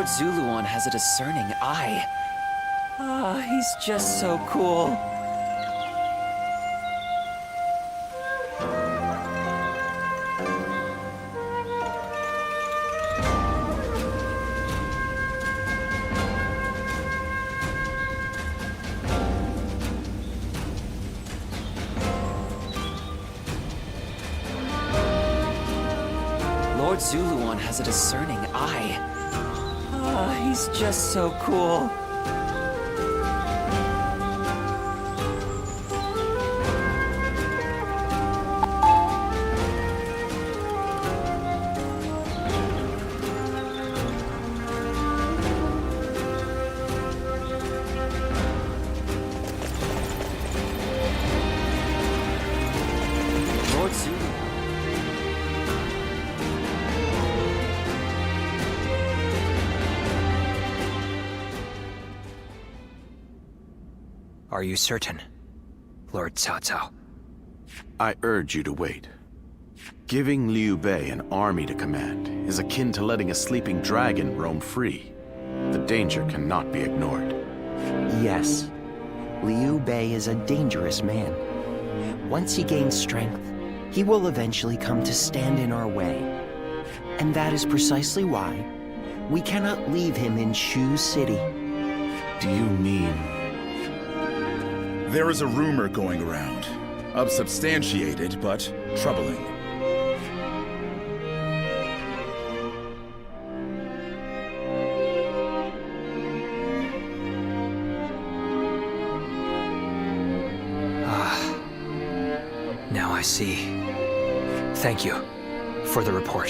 Lord Zuluan has a discerning eye. Ah, he's just so cool. Lord Zuluan has a discerning eye. Ah, he's just so cool. Lord Zuluan. Are you certain, Lord Cao Cao? I urge you to wait. Giving Liu Bei an army to command is akin to letting a sleeping dragon roam free. The danger cannot be ignored. Yes, Liu Bei is a dangerous man. Once he gains strength, he will eventually come to stand in our way. And that is precisely why we cannot leave him in Shu City. Do you mean... There is a rumor going around. Unsubstantiated, but troubling. Now I see. Thank you for the report.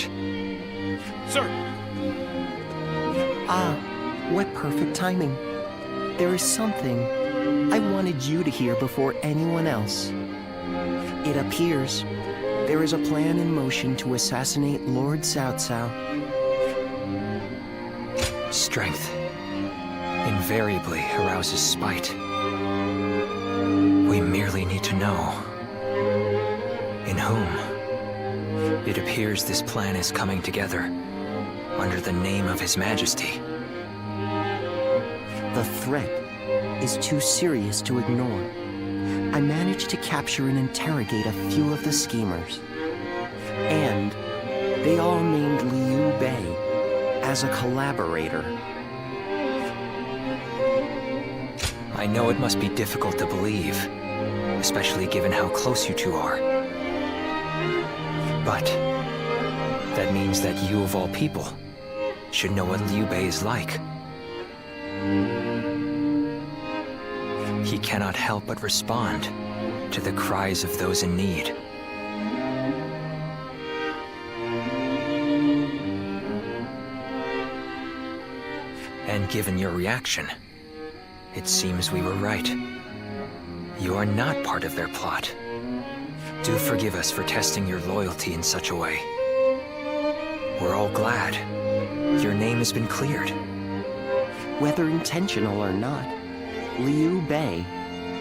Sir! Ah, what perfect timing. There is something I wanted you to hear before anyone else. It appears there is a plan in motion to assassinate Lord Cao Cao. Strength invariably arouses spite. We merely need to know in whom. It appears this plan is coming together under the name of His Majesty. The threat is too serious to ignore. I managed to capture and interrogate a few of the schemers. And they all named Liu Bei as a collaborator. I know it must be difficult to believe, especially given how close you two are. But that means that you, of all people, should know what Liu Bei is like. He cannot help but respond to the cries of those in need. And given your reaction, it seems we were right. You are not part of their plot. Do forgive us for testing your loyalty in such a way. We're all glad your name has been cleared. Whether intentional or not, Liu Bei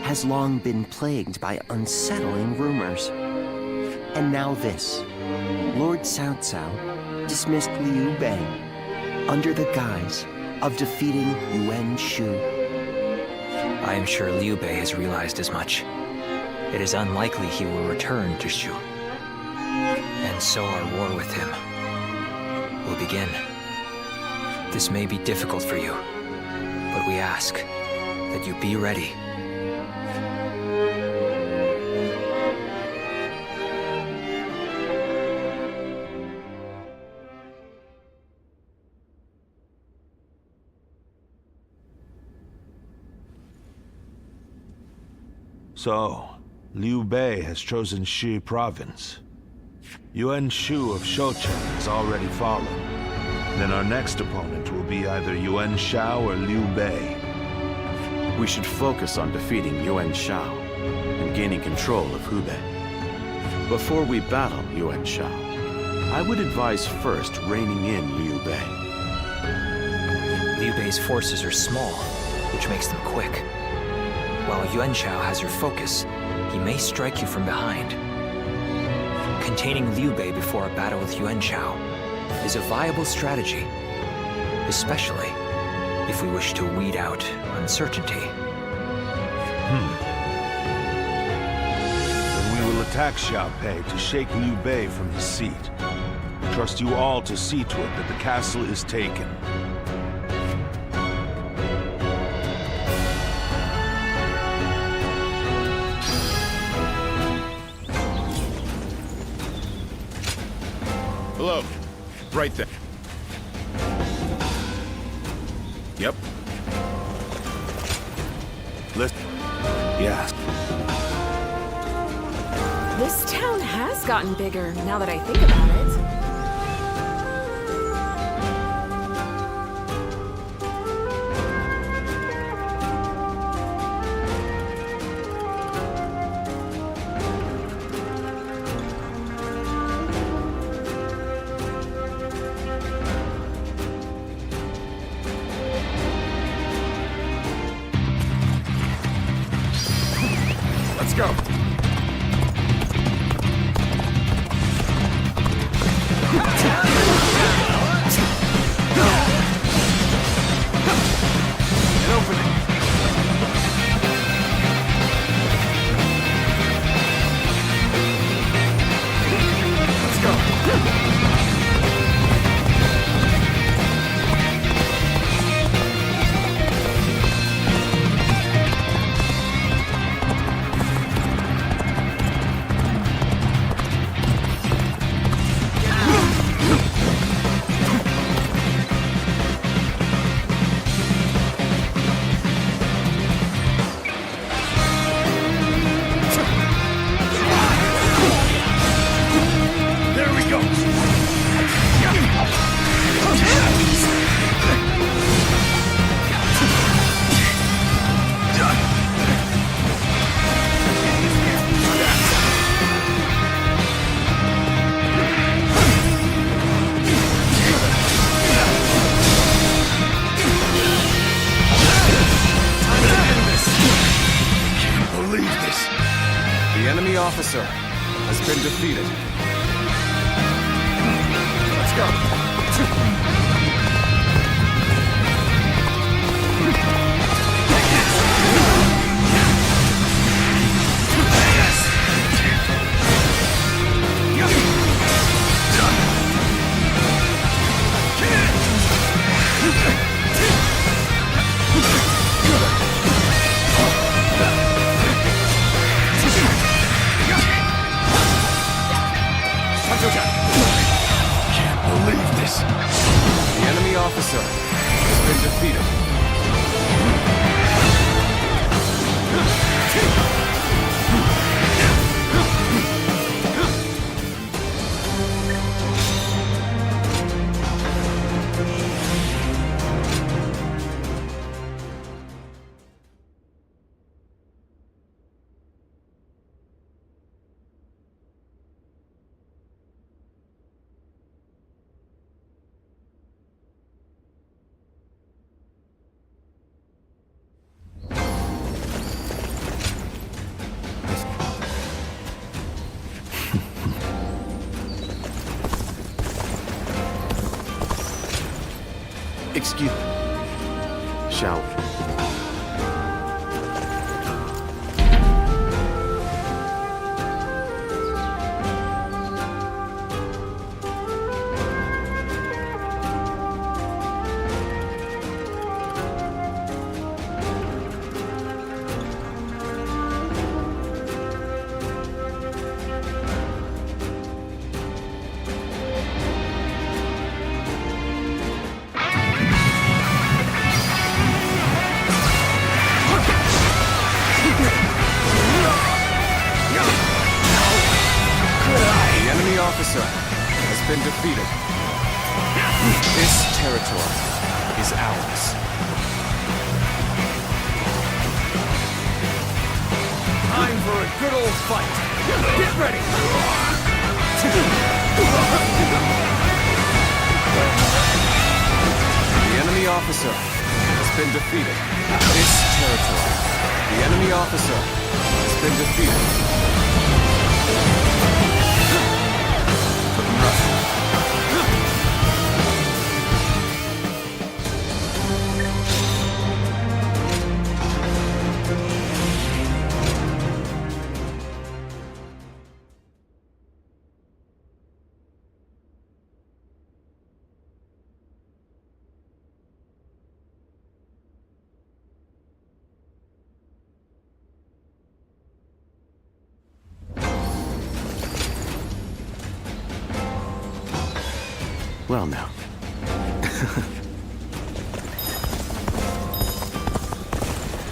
has long been plagued by unsettling rumors. And now this. Lord Cao Cao dismissed Liu Bei under the guise of defeating Yuan Shu. I am sure Liu Bei has realized as much. It is unlikely he will return to Shu. And so our war with him will begin. This may be difficult for you, but we ask that you be ready. So, Liu Bei has chosen Shi province. Yuan Shu of Shoucheng has already fallen. Then our next opponent will be either Yuan Shao or Liu Bei. We should focus on defeating Yuan Shao and gaining control of Hubei. Before we battle Yuan Shao, I would advise first reining in Liu Bei. Liu Bei's forces are small, which makes them quick. While Yuan Shao has your focus, he may strike you from behind. Containing Liu Bei before a battle with Yuan Shao is a viable strategy. especially if we wish to weed out uncertainty. Then we will attack Xiaopei to shake Liu Bei from his seat. Trust you all to see to it that the castle is taken. Hello. Right there. Yep. Listen. Yes. This town has gotten bigger, now that I think about it. Let's go. An opening. Let's go. There we go. Can't believe this. The enemy officer has been defeated. Let's go. Can't believe this. The enemy officer has been defeated. Excuse me. Shall we? Officer has been defeated. This territory is ours. Time for a good old fight. Get ready. The enemy officer has been defeated. This territory. The enemy officer has been defeated. Well now.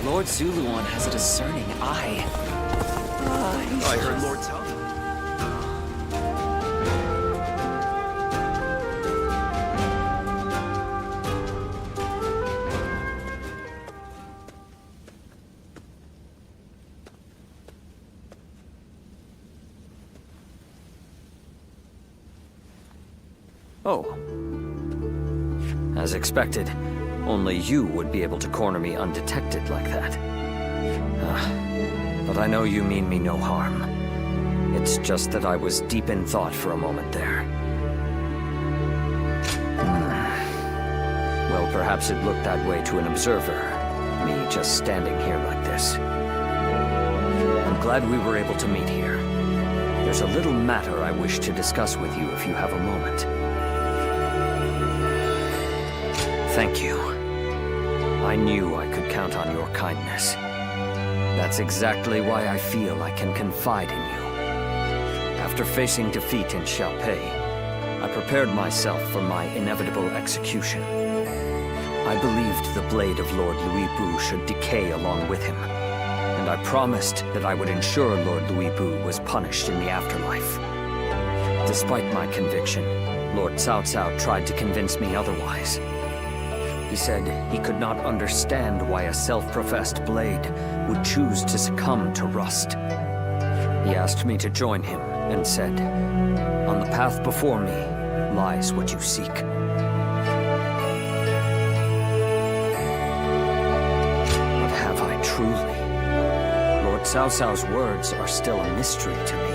Lord Zuluan has a discerning eye. I heard Lord Tal. Oh. As expected, only you would be able to corner me undetected like that. But I know you mean me no harm. It's just that I was deep in thought for a moment there. Well, perhaps it looked that way to an observer, me just standing here like this. I'm glad we were able to meet here. There's a little matter I wish to discuss with you if you have a moment. Thank you. I knew I could count on your kindness. That's exactly why I feel I can confide in you. After facing defeat in Xiaopei, I prepared myself for my inevitable execution. I believed the blade of Lord Louis Bu should decay along with him, and I promised that I would ensure Lord Louis Bu was punished in the afterlife. Despite my conviction, Lord Cao Cao tried to convince me otherwise. He said he could not understand why a self-professed blade would choose to succumb to rust. He asked me to join him and said, "On the path before me lies what you seek." But have I truly? Lord Cao Cao's words are still a mystery to me.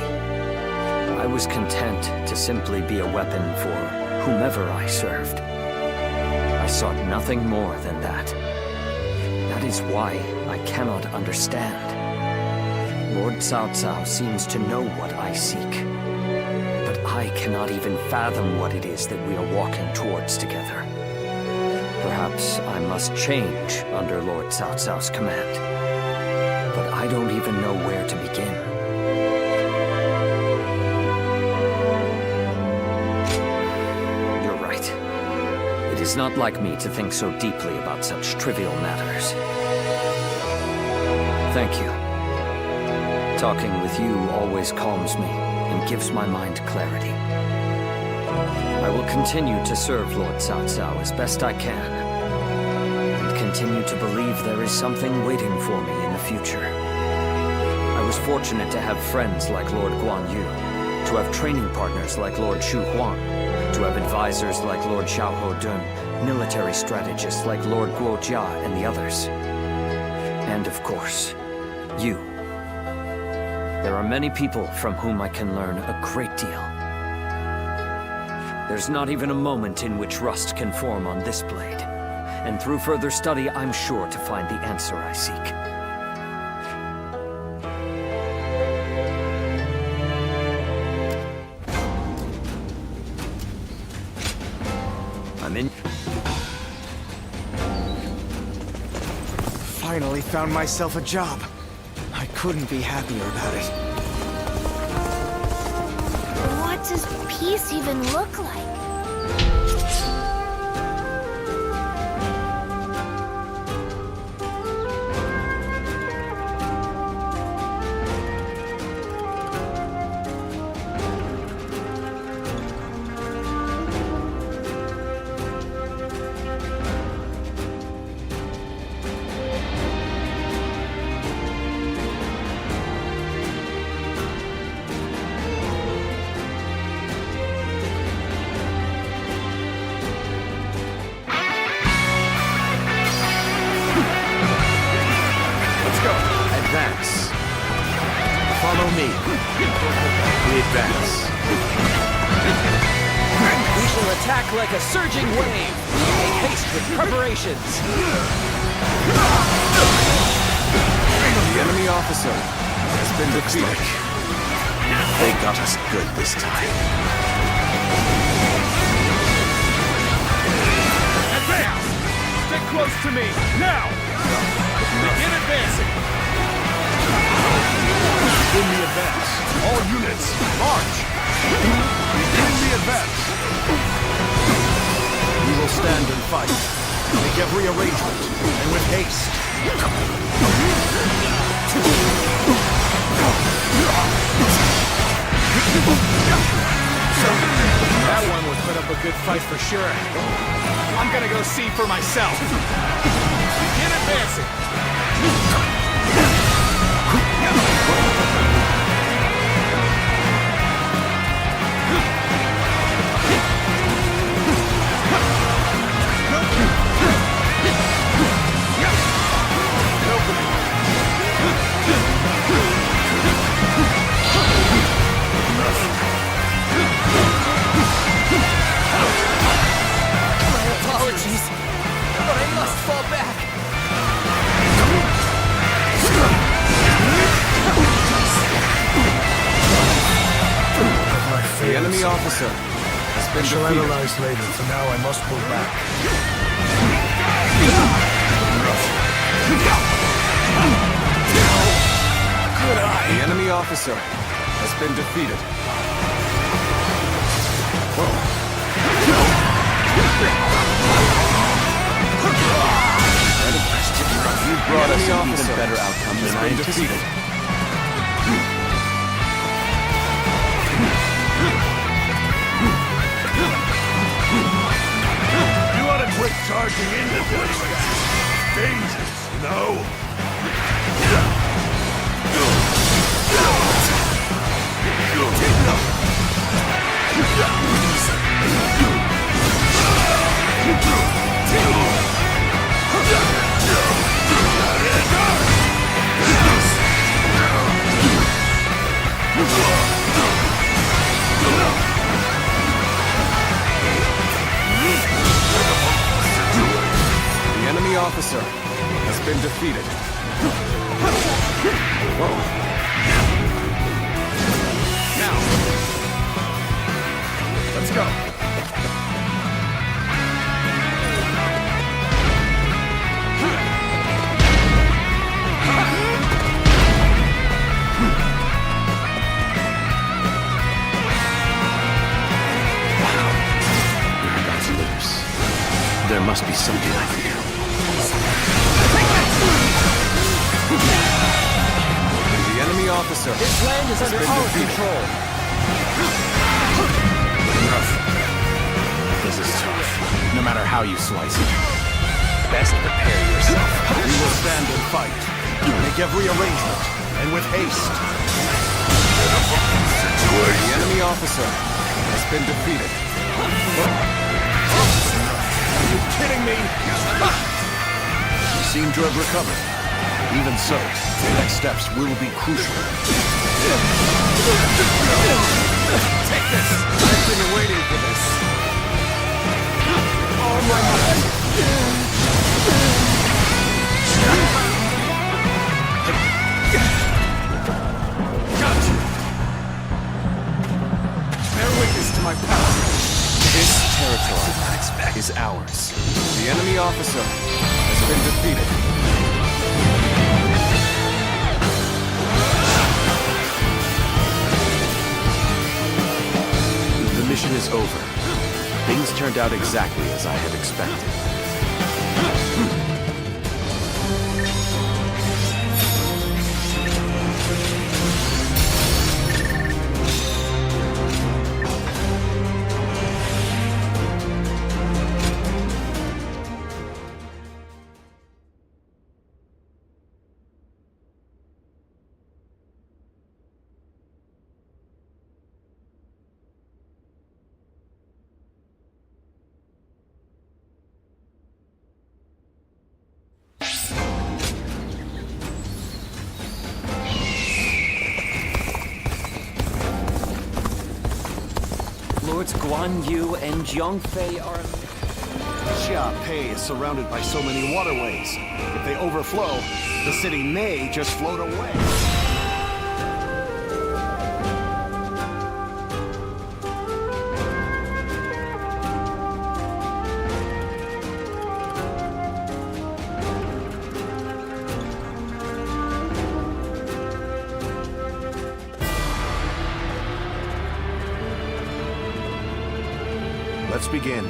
I was content to simply be a weapon for whomever I served. I sought nothing more than that. That is why I cannot understand. Lord Cao Cao seems to know what I seek, but I cannot even fathom what it is that we are walking towards together. Perhaps I must change under Lord Cao Cao's command, but I don't even know where to begin. It is not like me to think so deeply about such trivial matters. Thank you. Talking with you always calms me and gives my mind clarity. I will continue to serve Lord Cao Cao as best I can, and continue to believe there is something waiting for me in the future. I was fortunate to have friends like Lord Guan Yu, to have training partners like Lord Shu Huang, to have advisors like Lord Xiahou Dun, military strategists like Lord Guo Jia and the others. And of course, you. There are many people from whom I can learn a great deal. There's not even a moment in which rust can form on this blade, and through further study, I'm sure to find the answer I seek. Finally found myself a job. I couldn't be happier about it. What does peace even look like? Advance. Follow me. We advance. We shall attack like a surging wave. Make haste with preparations. The enemy officer has been defeated. They got us good this time. Advance! Stick close to me, now! Begin advancing! In the advance. All units, march! In the advance. fight. Make every arrangement, and with haste. That one would put up a good fight for sure. I'm gonna go see for myself. Begin advancing. Apologies, but I must fall back. The enemy officer has been defeated. Analyze later. For now, I must pull back. The enemy officer has been defeated. You brought us an even better outcome than I anticipated. You ought to quit charging into this. Dangerous, you know? The enemy officer has been defeated. Now, let's go. There must be something I can do. The enemy officer. This land is under our control. This is tough, no matter how you slice it. Best prepare yourself. We will stand and fight. Make every arrangement, and with haste. The enemy officer has been defeated. Are you kidding me? You seem to have recovered. Even so, the next steps will be crucial. Take this! I've been waiting for this. Oh my God! Got you! Bear witness to my power. This territory is ours. The enemy officer has been defeated. The mission is over. Things turned out exactly as I had expected. Lords Guan Yu and Jiangfei are... Xiapei is surrounded by so many waterways. If they overflow, the city may just float away. Let's begin.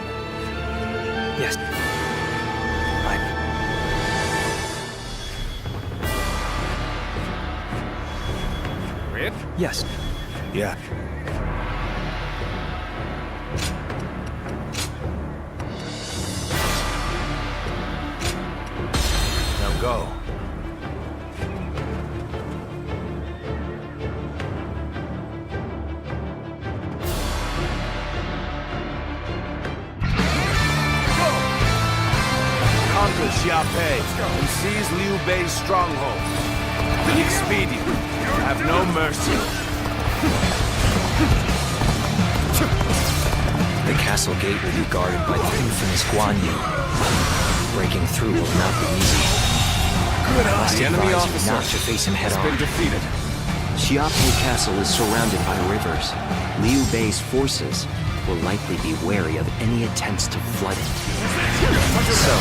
Yes. Rip? Yes. Yeah. Now go. Conquer Xiaopei and seize Liu Bei's stronghold. Be expedient. Have no mercy. The castle gate will be guarded by the infamous Guan Yu. Breaking through will not be easy. I must advise you not to face him head-on. Been defeated. Xiaopei Castle is surrounded by rivers. Liu Bei's forces will likely be wary of any attempts to flood it. So,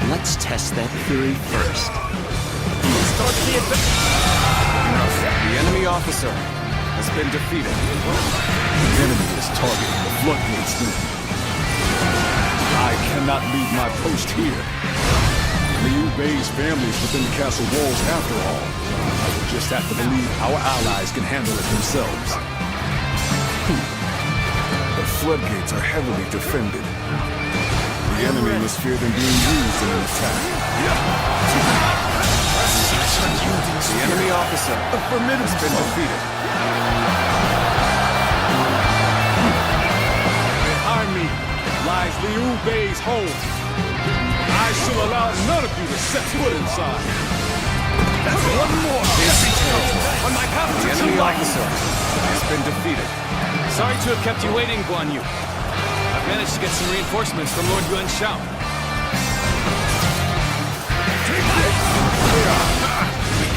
let's test that theory first. The enemy officer has been defeated. The enemy is targeting the floodgates now. I cannot leave my post here. Liu Bei's family is within the castle walls after all. I will just have to believe our allies can handle it themselves. The floodgates are heavily defended. The enemy must fear them being used in an attack. The enemy officer has been defeated. Behind me lies Liu Bei's home. I shall allow none of you to set foot inside. That's one more. On my path to the enemy officer has been defeated. Sorry to have kept you waiting, Guan Yu. I've managed to get some reinforcements from Lord Yuan Shao.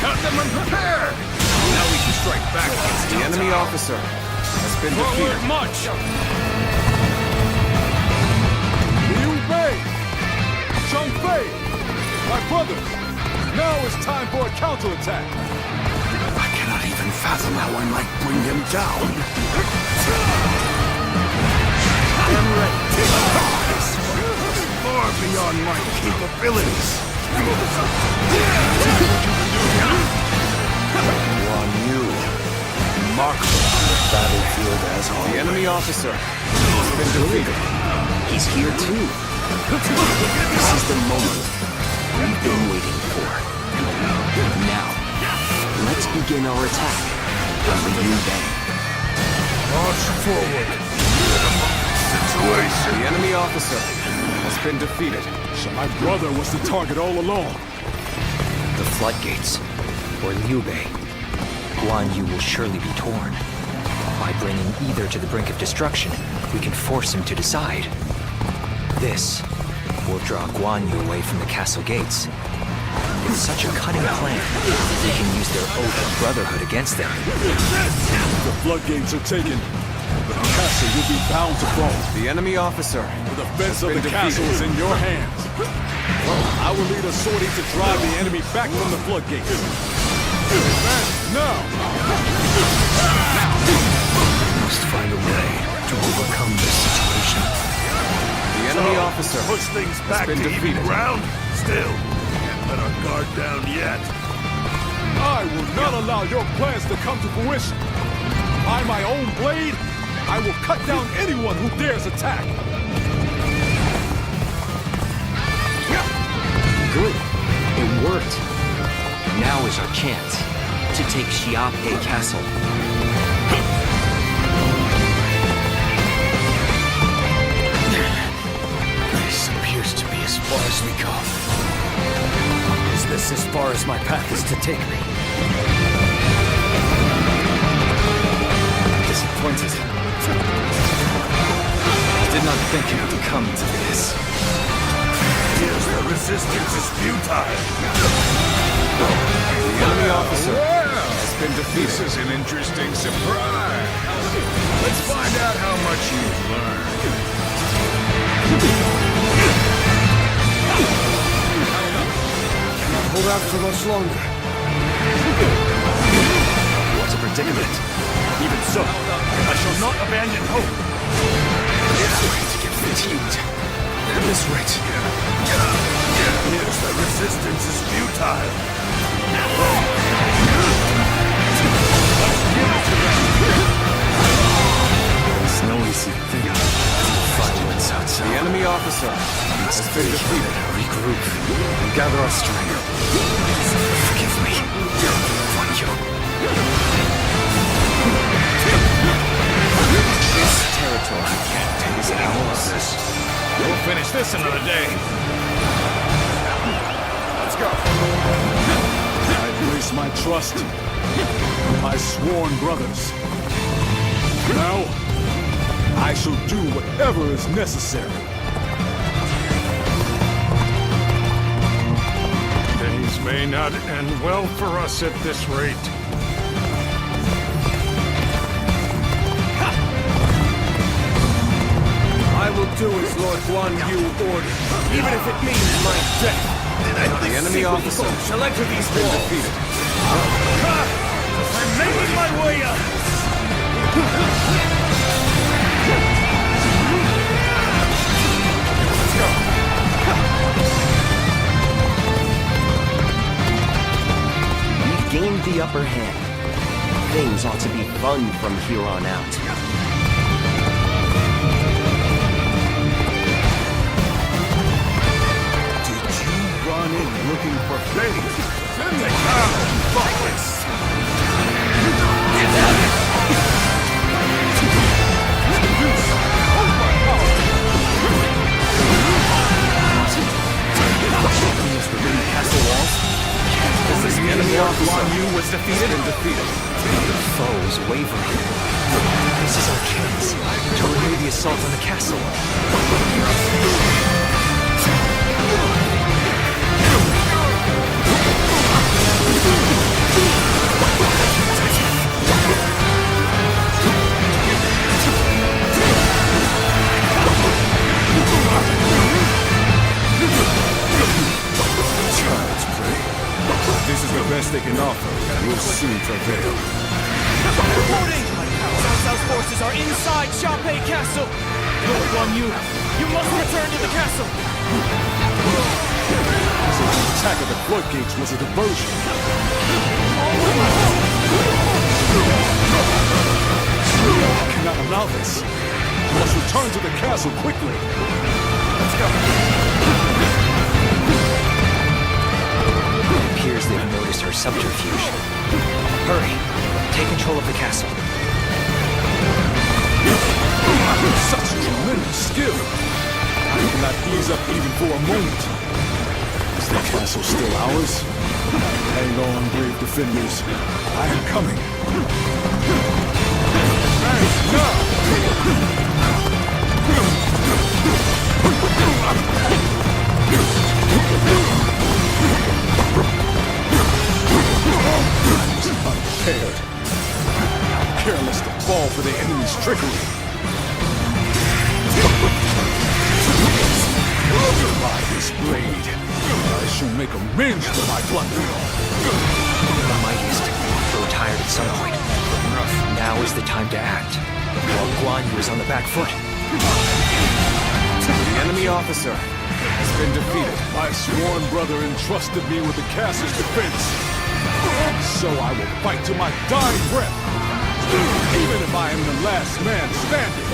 Got them unprepared! Now we can strike back against the enemy officer has been defeated. Forward march! Liu Bei! Zhongfei! My brothers! Now it's time for a counterattack! I cannot even fathom how I might bring him down. I'm ready. Far beyond my capabilities. Guan Yu, remarkable on the battlefield as always. The enemy officer has been defeated. He's here too. This is the moment we've been waiting for. Now, let's begin our attack on the Liu Bei. March forward. Situation. The enemy officer has been defeated. So my brother was the target all along. The floodgates, or Liu Bei, Guan Yu will surely be torn. By bringing either to the brink of destruction, we can force him to decide. This will draw Guan Yu away from the castle gates. It's such a cunning plan. We can use their oath of brotherhood against them. The floodgates are taken. The castle will be bound to fall. The enemy officer. The defense of the castle is in your hands. I will lead a sortie to drive the enemy back from the floodgates. Advance now! We must find a way to overcome this situation. The enemy officer push things back to even ground. Still, can't let our guard down yet. I will not allow your plans to come to fruition. By my own blade, I will cut down anyone who dares attack. Good. It worked. Now is our chance to take Xiaopei Castle. This appears to be as far as we go. Is this as far as my path is to take me? Disappointed. I did not think it would come to this. Yes, the resistance is futile. The enemy officer has been defeated. This is an interesting surprise. Let's find out how much you've learned. Cannot hold out for much longer. What's a predicament? Even so, I shall not abandon hope. It's going to get fatigued. this rate. Here's the resistance is futile. It's no easy thing. Violence outside. The enemy officer has been defeated. Regroup and gather our strength. Forgive me. Thank you. This territory is ours. We'll finish this another day. Let's go. I place my trust in my sworn brothers. Now, I shall do whatever is necessary. Days may not end well for us at this rate. I will do as Lord Guan Yu ordered, even if it means my death. The enemy officer shall enter these walls. Defeated. I'm making my way up. Let's go. We've gained the upper hand. Things ought to be fun from here on out. Looking for faith. Then they come, thoughtless. Within the castle walls? Is the enemy of Guan Yu was defeated? The foes wavering. This is our chance to renew the assault on the castle. Child's play. This is the best they can offer. We'll soon prevail. Reporting! Cao Cao's forces are inside Xiaopei Castle. Lord Guan Yu, you must return to the castle. So the attack of the floodgates was a diversion. I cannot allow this. We must return to the castle quickly. Let's go. It appears they've noticed our subterfuge. Hurry, take control of the castle. Such tremendous skill. I cannot ease up even for a moment. Is the castle still ours? Hang on, brave defenders. I am coming. I was unprepared. Careless to fall for the enemy's trickery. By this blade, I shall make amends for my blunder. The mightiest will grow tired at some point. Now is the time to act, while Guan Yu is on the back foot. The enemy officer has been defeated. My sworn brother entrusted me with the castle's defense. So I will fight to my dying breath, even if I am the last man standing.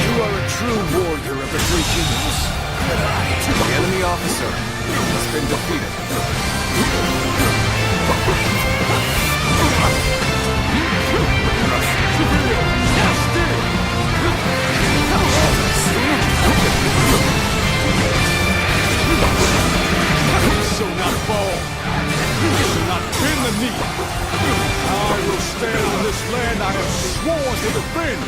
You are a true warrior of the Three Kingdoms. The enemy officer has been defeated. So not fall. So not bend the knee. I will stand on this land I have sworn to defend.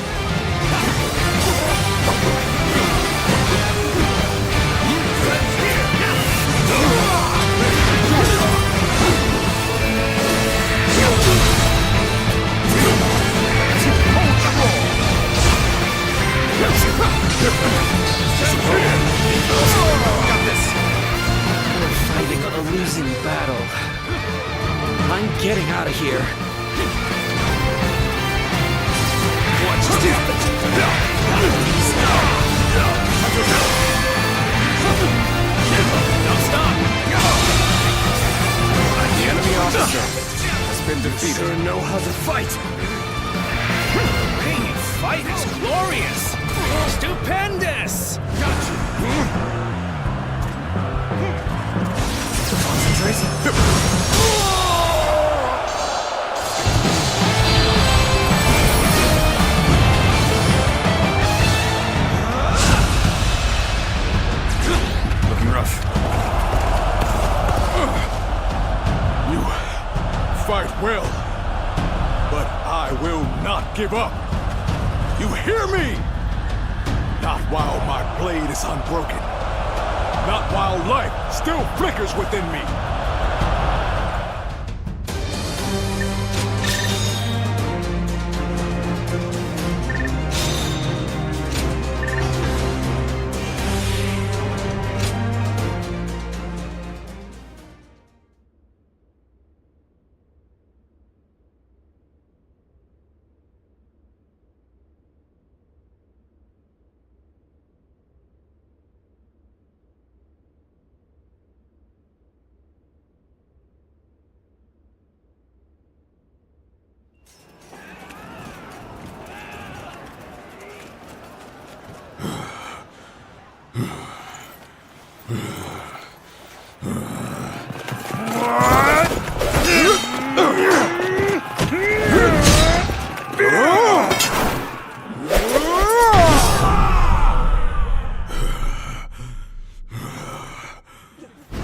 We're fighting a losing battle. I'm getting out of here. defeated. Sure know how to fight. Hey, fight is glorious! Stupendous! Looking rough. You fight well, but I will not give up. You hear me? Not while my blade is unbroken. Not while life still flickers within me.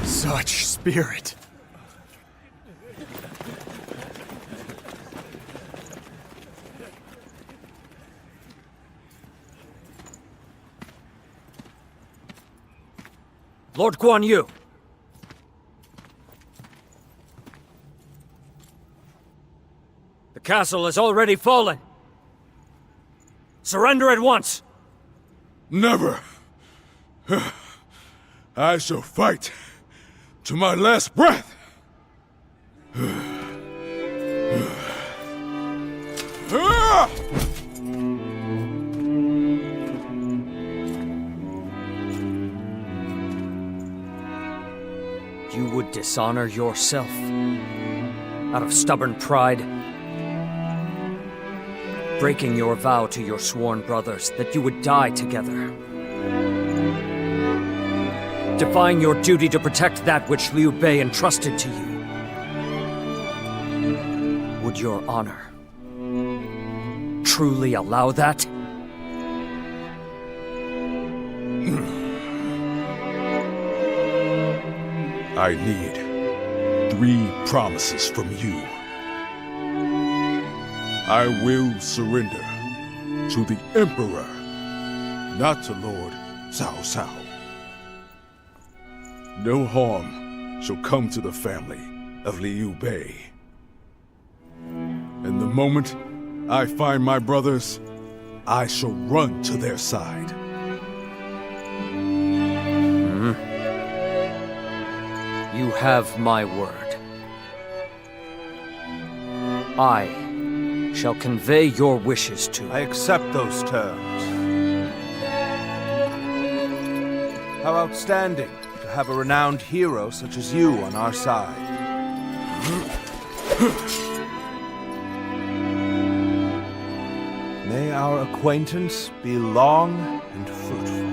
Such spirit. Lord Guan Yu! The castle has already fallen! Surrender at once! Never. I shall fight to my last breath. You would dishonor yourself out of stubborn pride, breaking your vow to your sworn brothers that you would die together, defying your duty to protect that which Liu Bei entrusted to you. Would your honor truly allow that? I need 3 promises from you. I will surrender to the Emperor, not to Lord Cao Cao. No harm shall come to the family of Liu Bei. And the moment I find my brothers, I shall run to their side. You have my word. I shall convey your wishes to... I accept those terms. How outstanding to have a renowned hero such as you on our side. May our acquaintance be long and fruitful.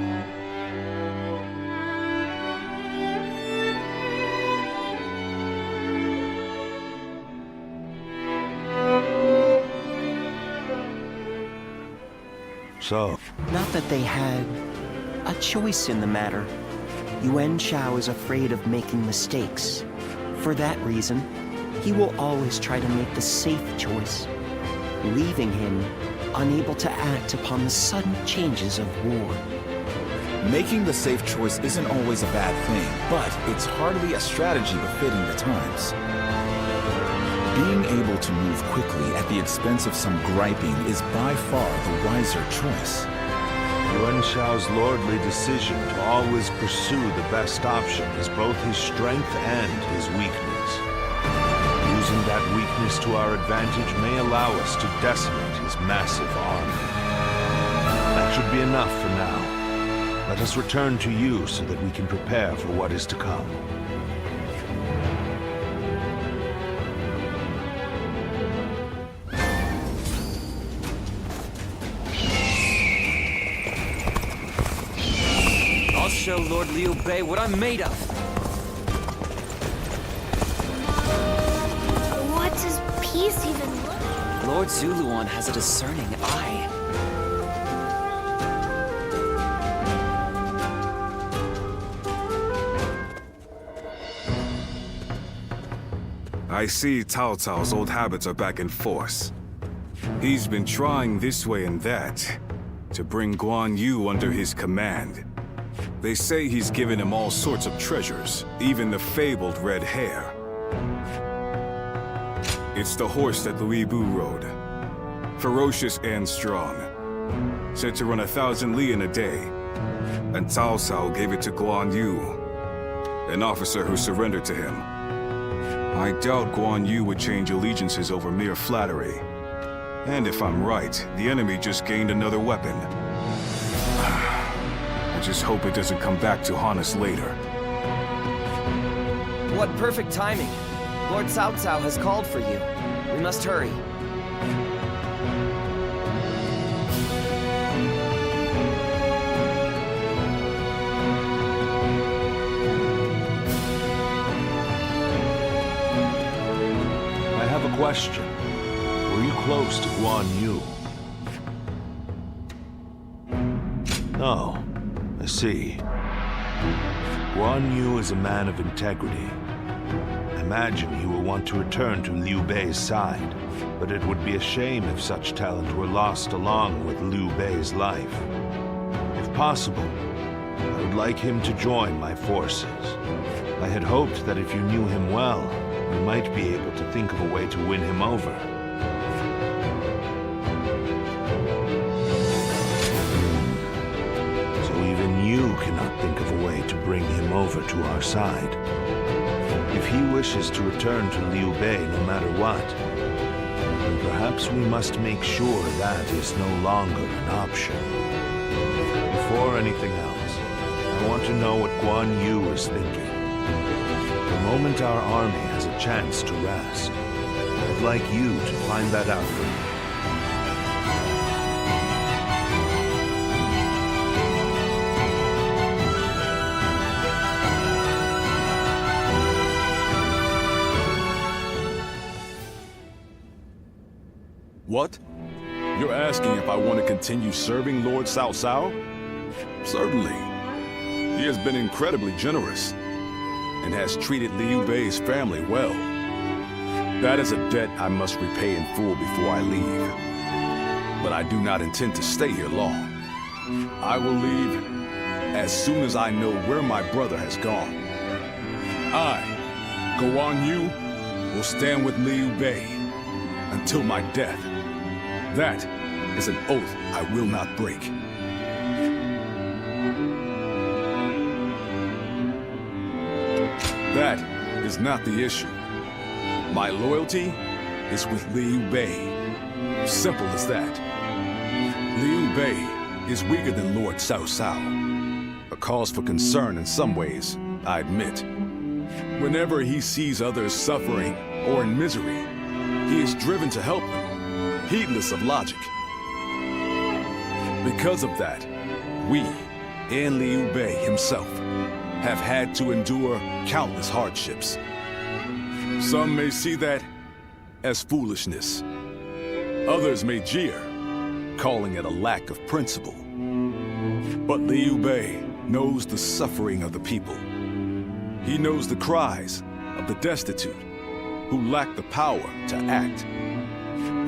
So? Not that they had a choice in the matter. Yuan Shao is afraid of making mistakes. For that reason, he will always try to make the safe choice, leaving him unable to act upon the sudden changes of war. Making the safe choice isn't always a bad thing, but it's hardly a strategy befitting the times. Being able to move quickly at the expense of some griping is by far the wiser choice. Yuan Shao's lordly decision to always pursue the best option is both his strength and his weakness. Using that weakness to our advantage may allow us to decimate his massive army. That should be enough for now. Let us return to you so that we can prepare for what is to come. show Lord Liu Bei what I'm made of. What does peace even look like? Lord Zuluan has a discerning eye. I see Cao Cao's old habits are back in force. He's been trying this way and that to bring Guan Yu under his command. They say he's given him all sorts of treasures, even the fabled red hair. It's the horse that Louis Bu rode. Ferocious and strong. Said to run 1,000 li in a day. And Cao Cao gave it to Guan Yu, an officer who surrendered to him. I doubt Guan Yu would change allegiances over mere flattery. And if I'm right, the enemy just gained another weapon. I just hope it doesn't come back to haunt us later. What perfect timing. Lord Cao Cao has called for you. We must hurry. I have a question. Were you close to Guan Yu? Oh, I see. Guan Yu is a man of integrity. I imagine he will want to return to Liu Bei's side, but it would be a shame if such talent were lost along with Liu Bei's life. If possible, I would like him to join my forces. I had hoped that if you knew him well, you might be able to think of a way to win him over. So even you cannot think of a way to bring him over to our side. If he wishes to return to Liu Bei no matter what, then perhaps we must make sure that is no longer an option. Before anything else, I want to know what Guan Yu is thinking. The moment our army has a chance to rest, I'd like you to find that out for me. What? You're asking if I want to continue serving Lord Cao Cao? Certainly. He has been incredibly generous and has treated Liu Bei's family well. That is a debt I must repay in full before I leave. But I do not intend to stay here long. I will leave as soon as I know where my brother has gone. I, Guan Yu, will stand with Liu Bei until my death. That is an oath I will not break. That is not the issue. My loyalty is with Liu Bei. Simple as that. Liu Bei is weaker than Lord Cao Cao. A cause for concern in some ways, I admit. Whenever he sees others suffering or in misery, he is driven to help them, heedless of logic. Because of that, we, and Liu Bei himself, have had to endure countless hardships. Some may see that as foolishness. Others may jeer, calling it a lack of principle. But Liu Bei knows the suffering of the people. He knows the cries of the destitute who lack the power to act.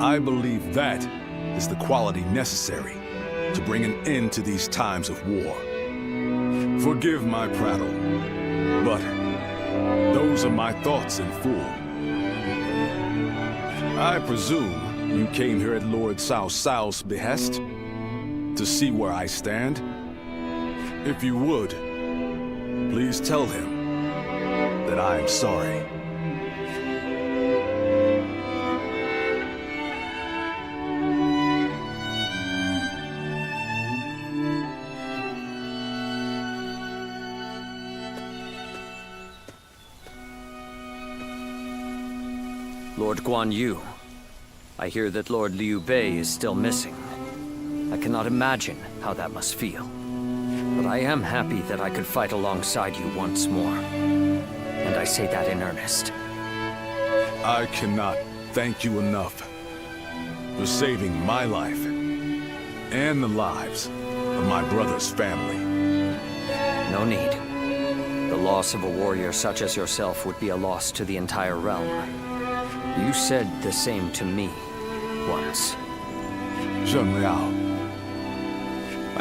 I believe that is the quality necessary to bring an end to these times of war. Forgive my prattle, but those are my thoughts in full. I presume you came here at Lord Cao Cao's behest to see where I stand. If you would, please tell him that I am sorry. Lord Guan Yu, I hear that Lord Liu Bei is still missing. I cannot imagine how that must feel. But I am happy that I could fight alongside you once more. And I say that in earnest. I cannot thank you enough for saving my life and the lives of my brother's family. No need. The loss of a warrior such as yourself would be a loss to the entire realm. You said the same to me once. Zheng Liao.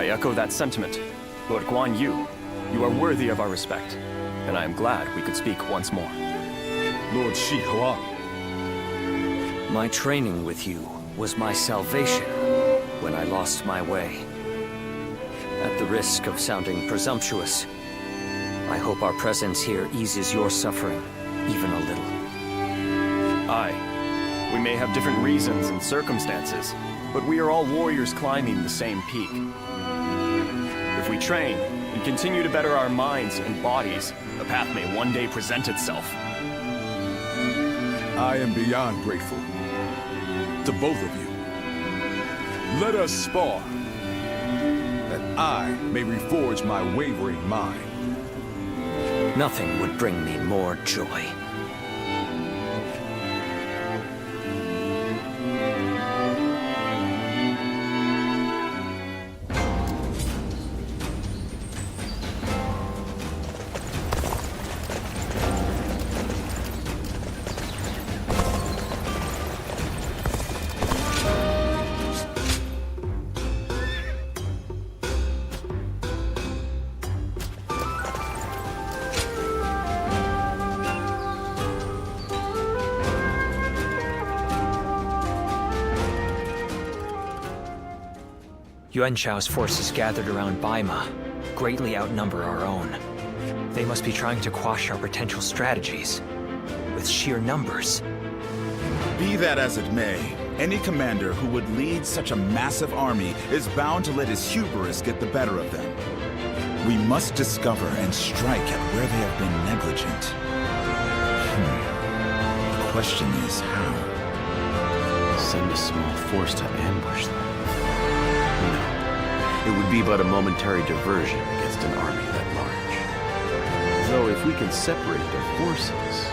I echo that sentiment. Lord Guan Yu, you are worthy of our respect, and I am glad we could speak once more. Lord Shi Huang. My training with you was my salvation when I lost my way. At the risk of sounding presumptuous, I hope our presence here eases your suffering even a little. Aye. We may have different reasons and circumstances, but we are all warriors climbing the same peak. If we train and continue to better our minds and bodies, the path may one day present itself. I am beyond grateful to both of you. Let us spar, that I may reforge my wavering mind. Nothing would bring me more joy. Yuan Shao's forces gathered around Baima greatly outnumber our own. They must be trying to quash our potential strategies with sheer numbers. Be that as it may, any commander who would lead such a massive army is bound to let his hubris get the better of them. We must discover and strike at where they have been negligent. The question is how? Send a small force to ambush them. No. It would be but a momentary diversion against an army that large. Though if we can separate their forces,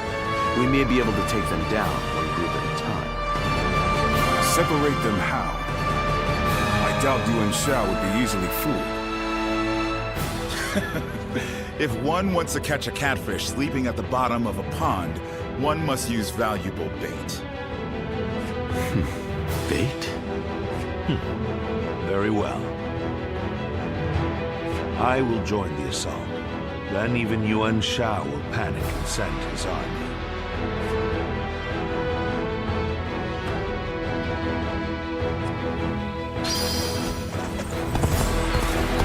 we may be able to take them down one group at a time. Separate them how? I doubt Yuan Shao would be easily fooled. If one wants to catch a catfish sleeping at the bottom of a pond, one must use valuable bait. Bait? Very well. I will join the assault. Then even Yuan Shao will panic and send his army.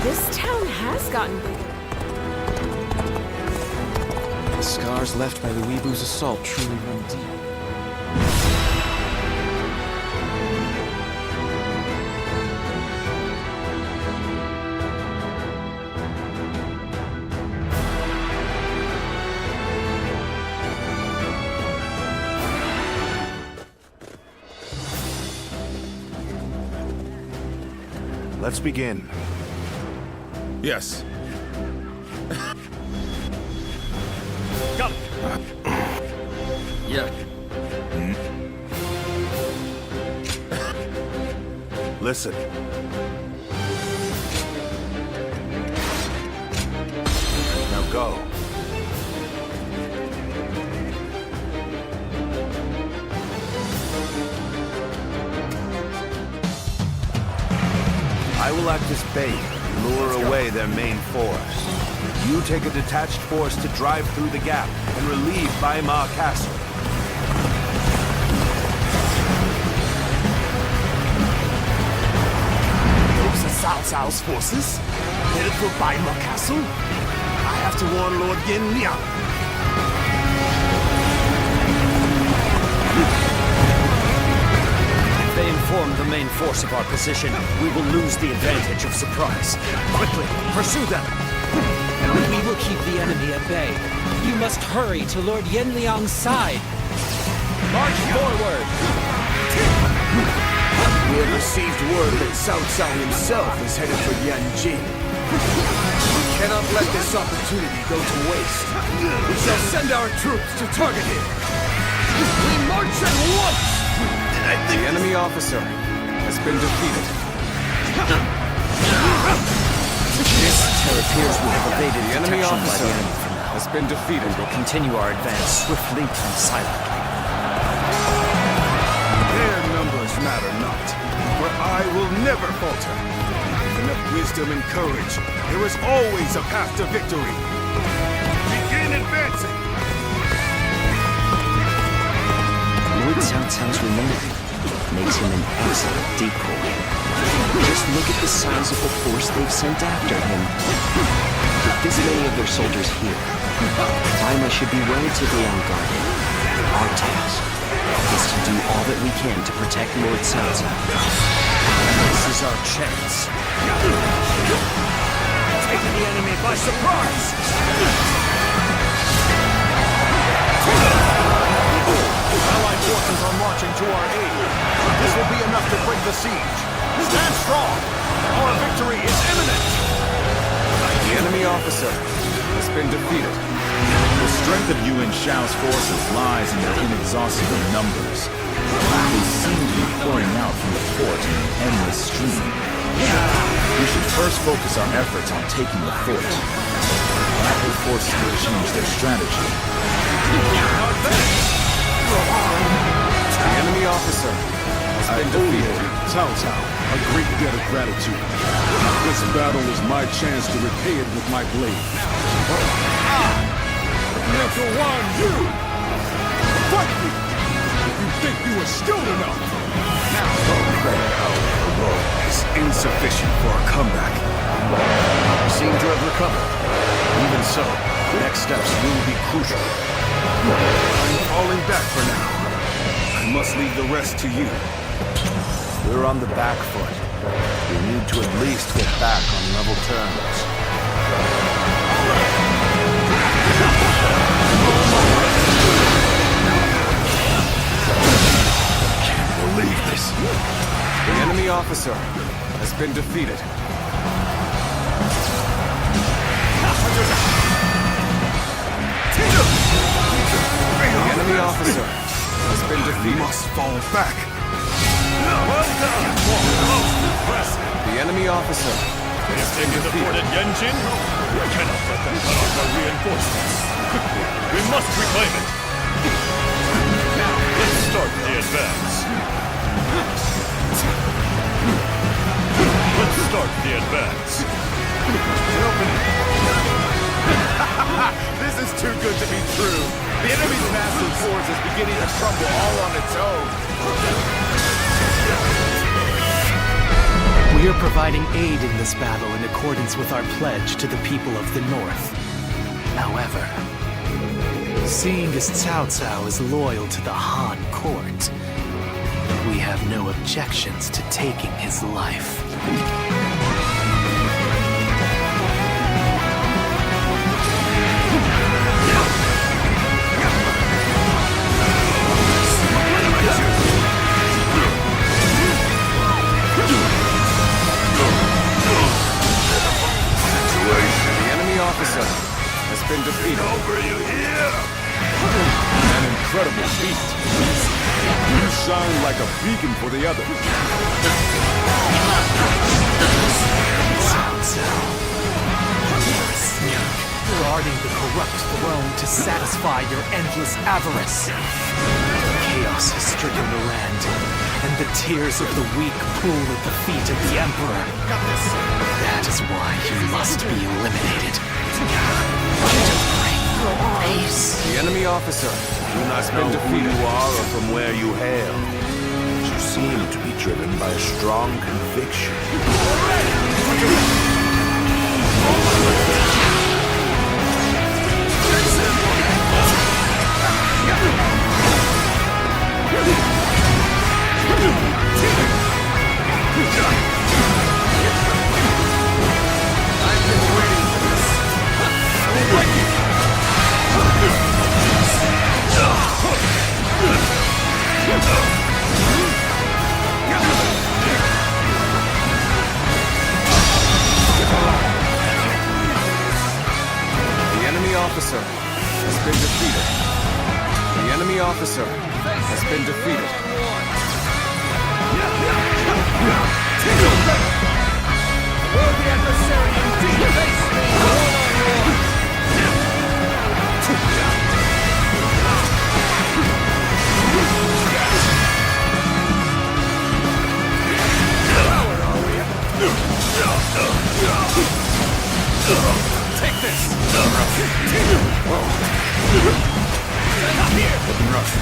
This town has gotten bigger. The scars left by the Weebu's assault truly run deep. Let's begin. Yes. Come! Yeah. Listen. Now go. I will act as bait, lure away their main force. You take a detached force to drive through the gap and relieve Baima Castle. Those are Cao Cao's forces, headed for Baima Castle. I have to warn Lord Yin Liang. If they inform the main force of our position, we will lose the advantage of surprise. Quickly, pursue them! We will keep the enemy at bay. You must hurry to Lord Yenliang's side. March forward! We have received word that Cao Cao himself is headed for Yanjing. We cannot let this opportunity go to waste. We shall send our troops to target him. We march at once! The enemy officer has been defeated. It appears we have evaded The enemy detection by officer the enemy for now. has been defeated. We will continue our advance swiftly and silently. Their numbers matter not, for I will never falter. With enough wisdom and courage, there is always a path to victory. Begin advancing! Lord Cao Cao's removal makes him an excellent decoy. Just look at the size of the force they've sent after him. With this many of their soldiers here, Daima should be relatively unguarded. Our task is to do all that we can to protect Lord Cao Cao. This is our chance. Taking the enemy by surprise! Allied forces are marching to our aid. This will be enough to break the siege. Stand strong! Our victory is imminent! The enemy officer has been defeated. The strength of Yuan Shao's forces lies in their inexhaustible numbers. They seem to be pouring out from the fort in an endless stream. We should first focus our efforts on taking the fort. That will force them to change their strategy. The enemy officer has been defeated. Cao Cao, a great debt of gratitude. This battle is my chance to repay it with my blade. Little one, you! Fight me! If you think you are skilled enough! Is insufficient for a comeback. You seem to have recovered. Even so, next steps will be crucial. I'm falling back for now. I must leave the rest to you. We're on the back foot. We need to at least get back on level terms. Can't believe this. The enemy officer has been defeated. The enemy officer has been defeated. Must fall back. The enemy officer has been defeated. Yenjin? We cannot let them cut off our reinforcements. We must reclaim it. Now, let's start the advance. Let's start the advance. This is too good to be true. The enemy's massive force is beginning to crumble all on its own. We are providing aid in this battle in accordance with our pledge to the people of the North. However, seeing as Cao Cao is loyal to the Han court, we have no objections to taking his life. Officer has been defeated. Over you here! An incredible feat. You shine like a beacon for the others. Cao Cao, you're a snake, guarding the corrupt throne to satisfy your endless avarice. Chaos has stricken the land, and the tears of the weak pool at the feet of the Emperor. That is why you must be eliminated. To bring peace. The enemy officer Do not know who you are or from where you hail. But you seem to be driven by a strong conviction. Looking rough.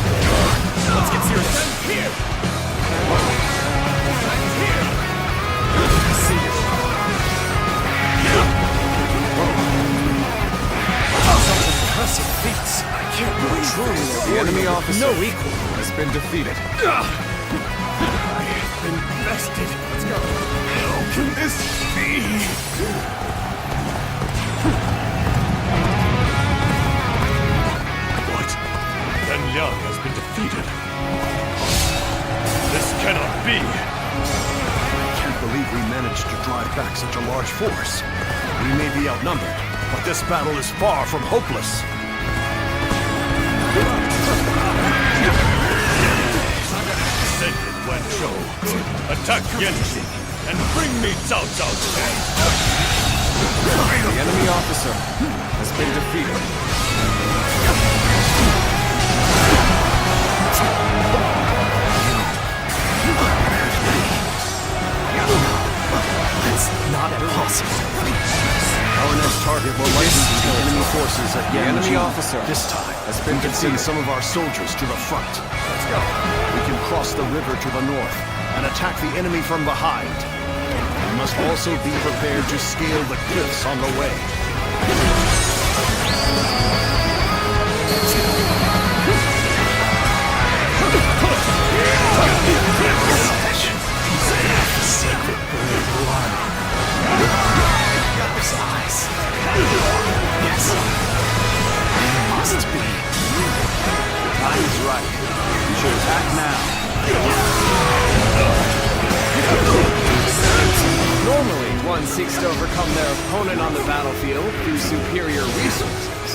Let's get serious. Here! Here! See you. Such impressive feats. I can't believe The enemy officer no equal has been defeated. I have been bested. Let's go. How can this be? What? Then Liang has been defeated. This cannot be. I can't believe we managed to drive back such a large force. We may be outnumbered, but this battle is far from hopeless. Send it, Guangzhou. Attack Yanxi and bring me Cao Cao's head. The enemy officer has been defeated. That's not possible. Our next target will likely be the enemy forces at The enemy Yanji. officer This time, has been we can send defeated. some of our soldiers to the front. Let's go. We can cross the river to the north and attack the enemy from behind. We must also be prepared to scale the cliffs on the way. Secret blue blood. Those eyes. Yes. Must be. Time is right. We should attack now. Normally, one seeks to overcome their opponent on the battlefield through superior resources.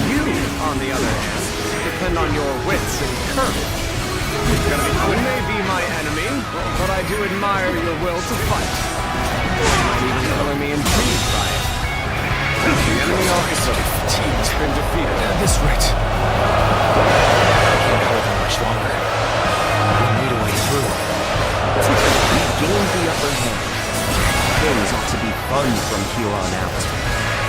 You, on the other hand, depend on your wits and courage. You may be my enemy, but I do admire your will to fight. Even color me intrigued by it. The enemy officer has been defeated. At this rate, I can't hold him much longer. We need a way through. We gained the upper hand. Things ought to be fun from here on out.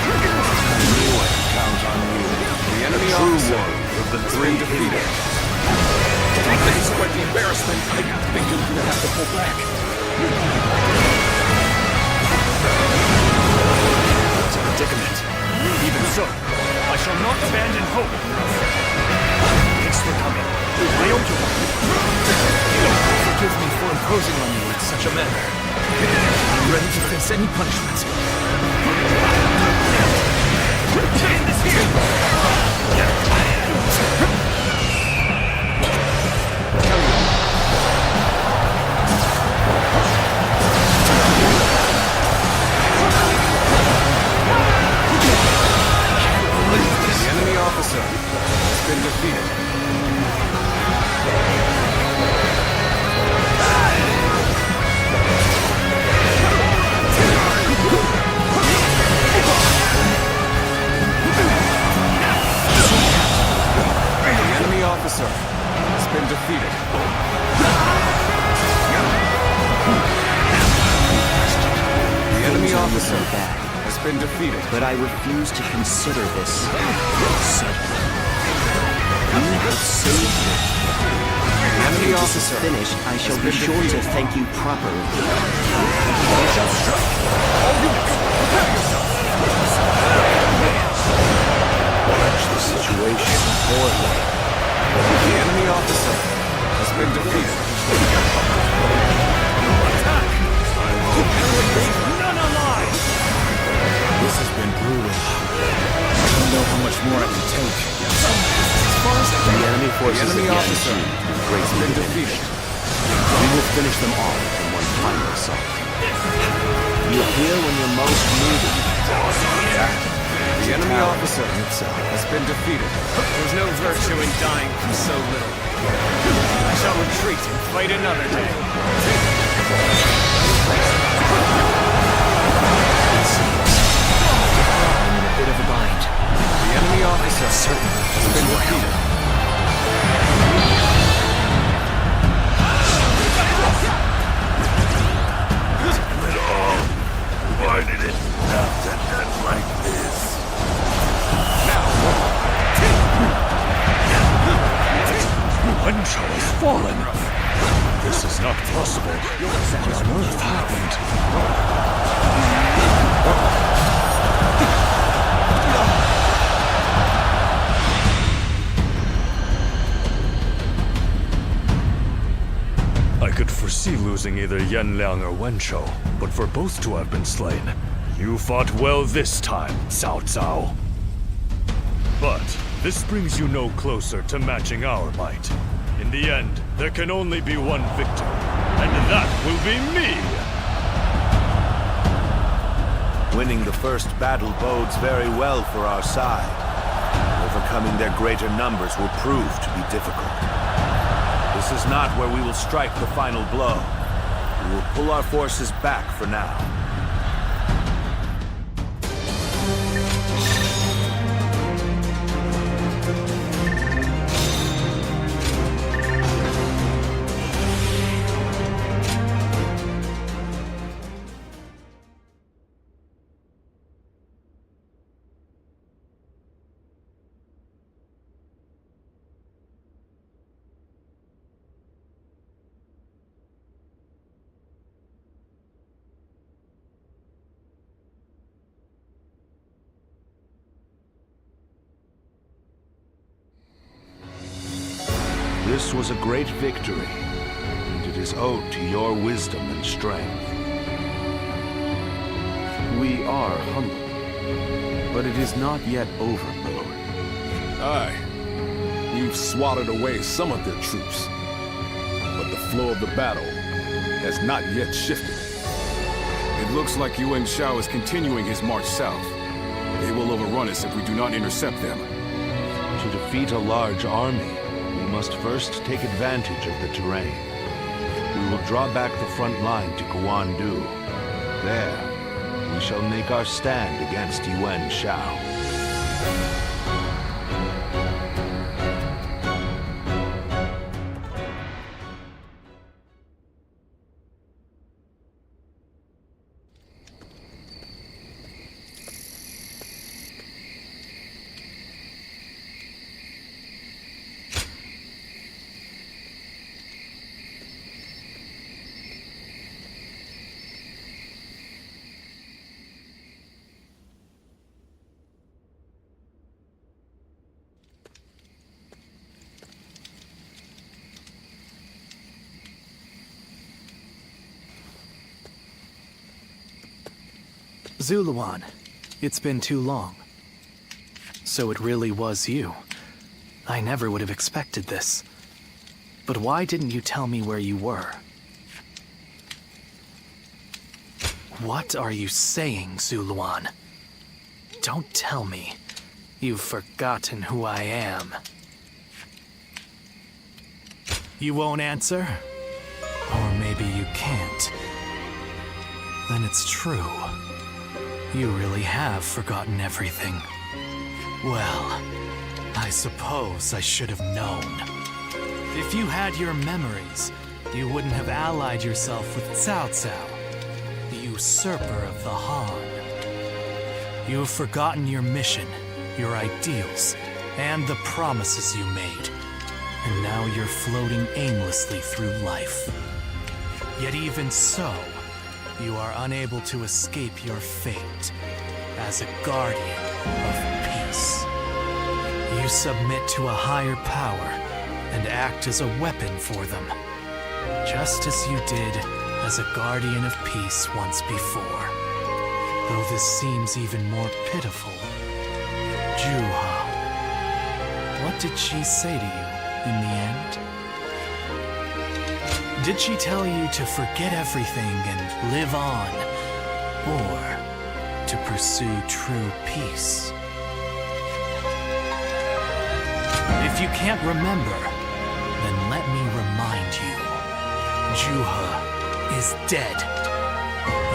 I knew I could count on you. The enemy officer has been defeated. It's quite the embarrassment. I think you're gonna have to pull back. It's a predicament. Even so, I shall not abandon hope. Thanks for coming. I owe you one. Forgive me for imposing on you in such a manner. I'm ready to face any punishment. End this here! The enemy officer has been defeated. The enemy officer has been defeated. The enemy officer has been defeated. But I refuse to consider this sudden. You have saved me. The enemy When this is officer finished, I shall has be been sure to defeated. thank you properly. We shall strike! All units, prepare yourself! Manage the situation poorly. The enemy officer has been defeated. Attack! Leave none alive! This has been brutal. I don't know how much more I can take. The enemy The forces enemy at officer Yanji has been defeated. We will finish them off in one final assault. You appear when you're most needed. The enemy officer has been defeated. There's no virtue in dying for so little. I shall retreat and fight another day. I'm in a bit of a bind. The enemy officer has been defeated. Why did it have to end like this? Now, What on earth happened? I could foresee losing either Yanliang or Wenshou, but for both to have been slain, you fought well this time, Cao Cao. But this brings you no closer to matching our might. In the end, there can only be one victor, and that will be me! Winning the first battle bodes very well for our side. Overcoming their greater numbers will prove to be difficult. This is not where we will strike the final blow. We will pull our forces back for now. This was a great victory, and it is owed to your wisdom and strength. We are humble, but it is not yet over, my lord. Aye. We've swatted away some of their troops, but the flow of the battle has not yet shifted. It looks like Yuan Shao is continuing his march south. They will overrun us if we do not intercept them. To defeat a large army, we must first take advantage of the terrain. We will draw back the front line to Guandu. There, we shall make our stand against Yuan Shao. Zuluan, it's been too long. So it really was you. I never would have expected this. But why didn't you tell me where you were? What are you saying, Zuluan? Don't tell me you've forgotten who I am. You won't answer? Or maybe you can't. Then it's true. You really have forgotten everything. Well, I suppose I should have known. If you had your memories, you wouldn't have allied yourself with Cao Cao, the usurper of the Han. You have forgotten your mission, your ideals, and the promises you made. And now you're floating aimlessly through life. Yet even so, you are unable to escape your fate as a guardian of peace. You submit to a higher power and act as a weapon for them, just as you did as a guardian of peace once before. Though this seems even more pitiful. Juha, what did she say to you in the end? Did she tell you to forget everything and live on? Or to pursue true peace? If you can't remember, then let me remind you. Juha is dead.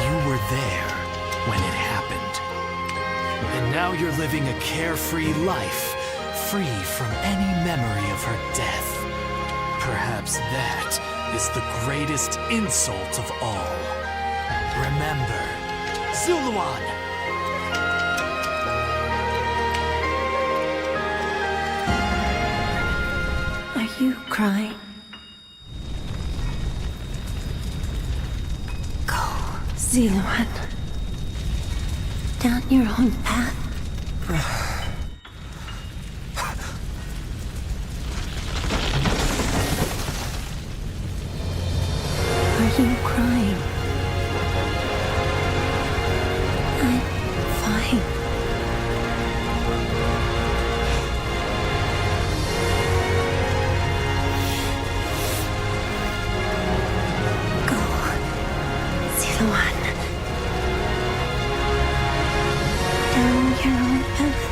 You were there when it happened. And now you're living a carefree life, free from any memory of her death. Perhaps that is the greatest insult of all. Remember, Zuluan! Are you crying? Ziluan. Down your own path. Are you crying? I'm fine. Go, Ziluan. Down your own path.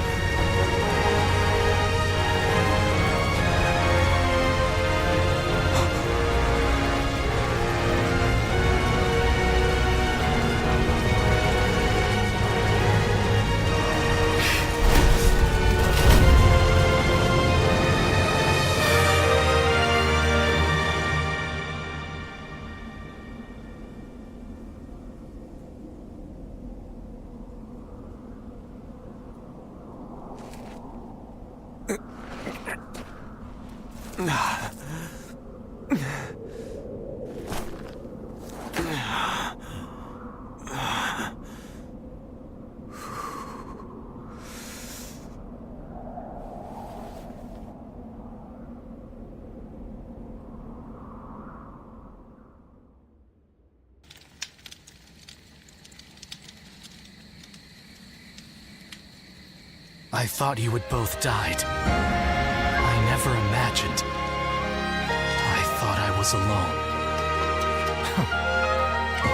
I thought you had both died. I never imagined. I thought I was alone.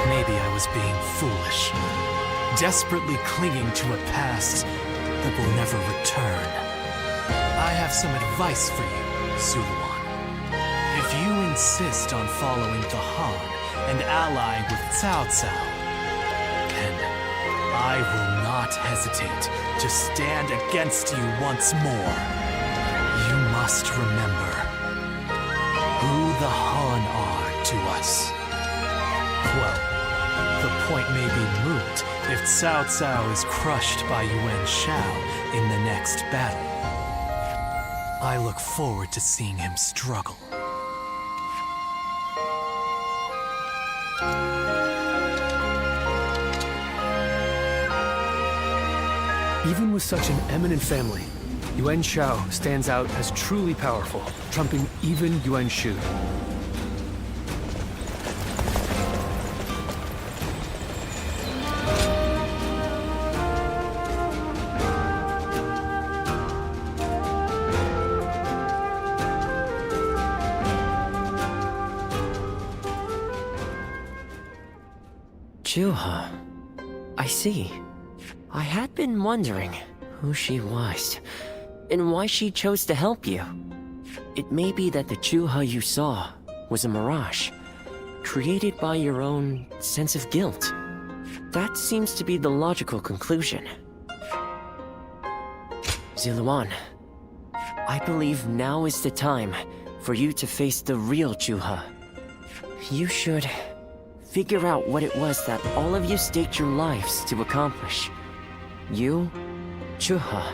Maybe I was being foolish, desperately clinging to a past that will never return. I have some advice for you, Zuluan. If you insist on following the Han and allying with Cao Cao, then I will not hesitate to stand against you once more. You must remember who the Han are to us. Well, the point may be moot if Cao Cao is crushed by Yuan Shao in the next battle. I look forward to seeing him struggle. Even with such an eminent family, Yuan Shao stands out as truly powerful, trumping even Yuan Shu. Juha. I see. I had been wondering who she was, and why she chose to help you. It may be that the Juha you saw was a mirage, created by your own sense of guilt. That seems to be the logical conclusion. Ziluan, I believe now is the time for you to face the real Juha. You should figure out what it was that all of you staked your lives to accomplish. You, Juha,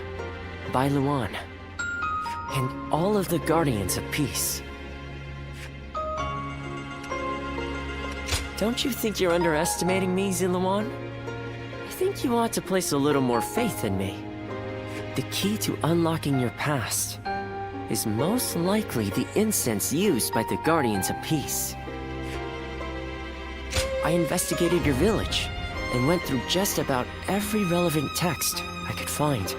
Bailuan, and all of the Guardians of Peace. Don't you think you're underestimating me, Ziluan? I think you ought to place a little more faith in me. The key to unlocking your past is most likely the incense used by the Guardians of Peace. I investigated your village and went through just about every relevant text I could find.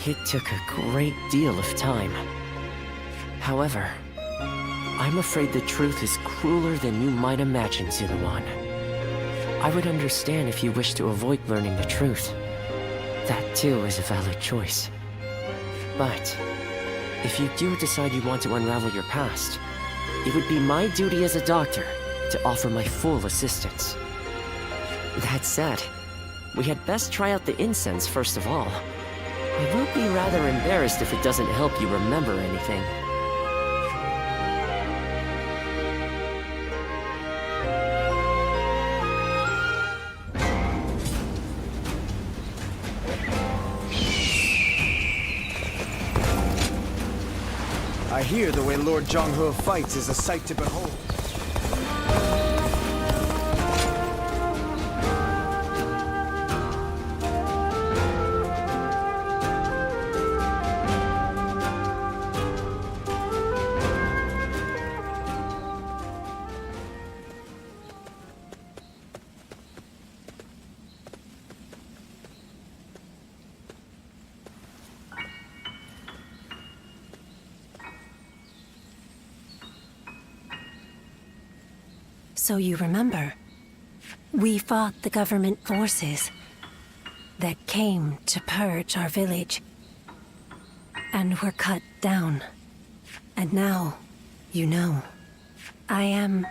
It took a great deal of time. However, I'm afraid the truth is crueler than you might imagine, Ziluan. I would understand if you wish to avoid learning the truth. That too is a valid choice. But if you do decide you want to unravel your past, it would be my duty as a doctor to offer my full assistance. That said, we had best try out the incense first of all. I will be rather embarrassed if it doesn't help you remember anything. I hear the way Lord Zhonghe fights is a sight to behold. So you remember, we fought the government forces that came to purge our village, and were cut down. And now, you know, I am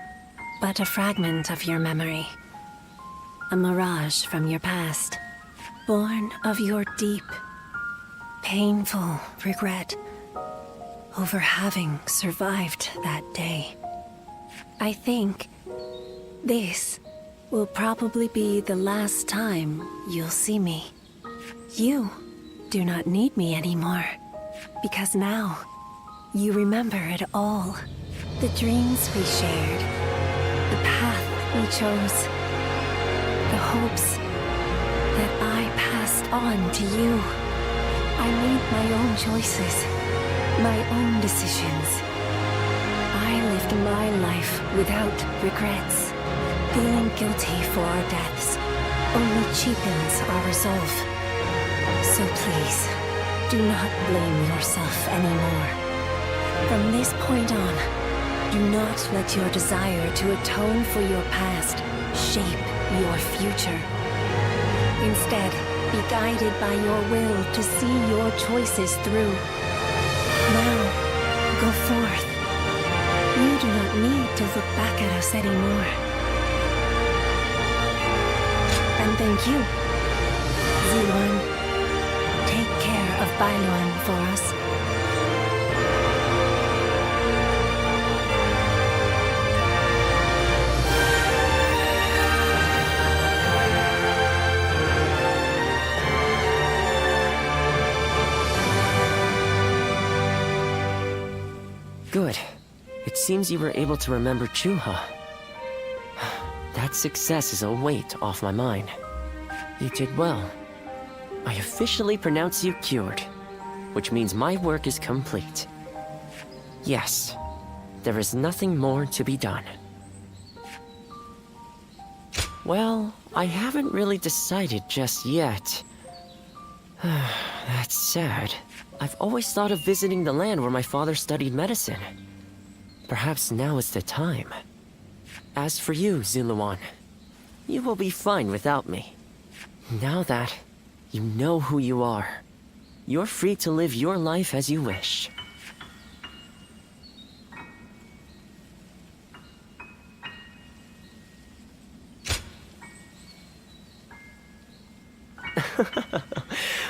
but a fragment of your memory, a mirage from your past, born of your deep, painful regret over having survived that day. I think this will probably be the last time you'll see me. You do not need me anymore, because now you remember it all. The dreams we shared, the path we chose, the hopes that I passed on to you. I made my own choices, my own decisions. I lived my life without regrets. Feeling guilty for our deaths only cheapens our resolve. So please, do not blame yourself anymore. From this point on, do not let your desire to atone for your past shape your future. Instead, be guided by your will to see your choices through. Now, go forth. You do not need to look back at us anymore. And thank you, Ziluan. Take care of Bailuan for us. Good. It seems you were able to remember Chuha. That success is a weight off my mind. You did well. I officially pronounce you cured, which means my work is complete. Yes, there is nothing more to be done. Well, I haven't really decided just yet. That's sad. I've always thought of visiting the land where my father studied medicine. Perhaps now is the time. As for you, Ziluan, you will be fine without me. Now that you know who you are, you're free to live your life as you wish.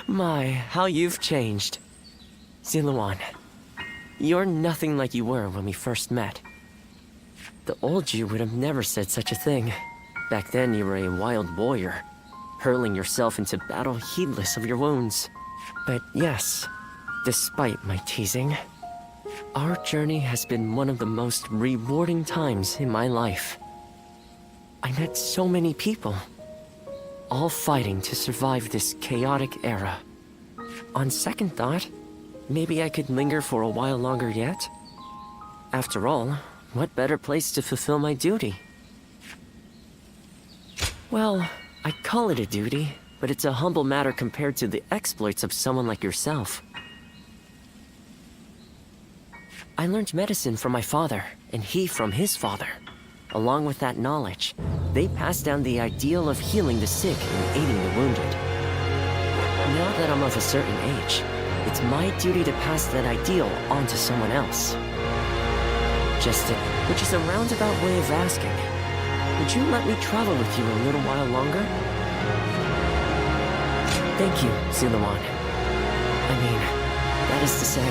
My, how you've changed. Ziluan, you're nothing like you were when we first met. The old you would have never said such a thing. Back then you were a wild warrior, hurling yourself into battle heedless of your wounds. But yes, despite my teasing, our journey has been one of the most rewarding times in my life. I met so many people, all fighting to survive this chaotic era. On second thought, maybe I could linger for a while longer yet. After all, what better place to fulfill my duty? Well, I call it a duty, but it's a humble matter compared to the exploits of someone like yourself. I learned medicine from my father, and he from his father. Along with that knowledge, they passed down the ideal of healing the sick and aiding the wounded. Now that I'm of a certain age, it's my duty to pass that ideal on to someone else. Which is a roundabout way of asking, would you let me travel with you a little while longer? Thank you, Ziluan. I mean, that is to say,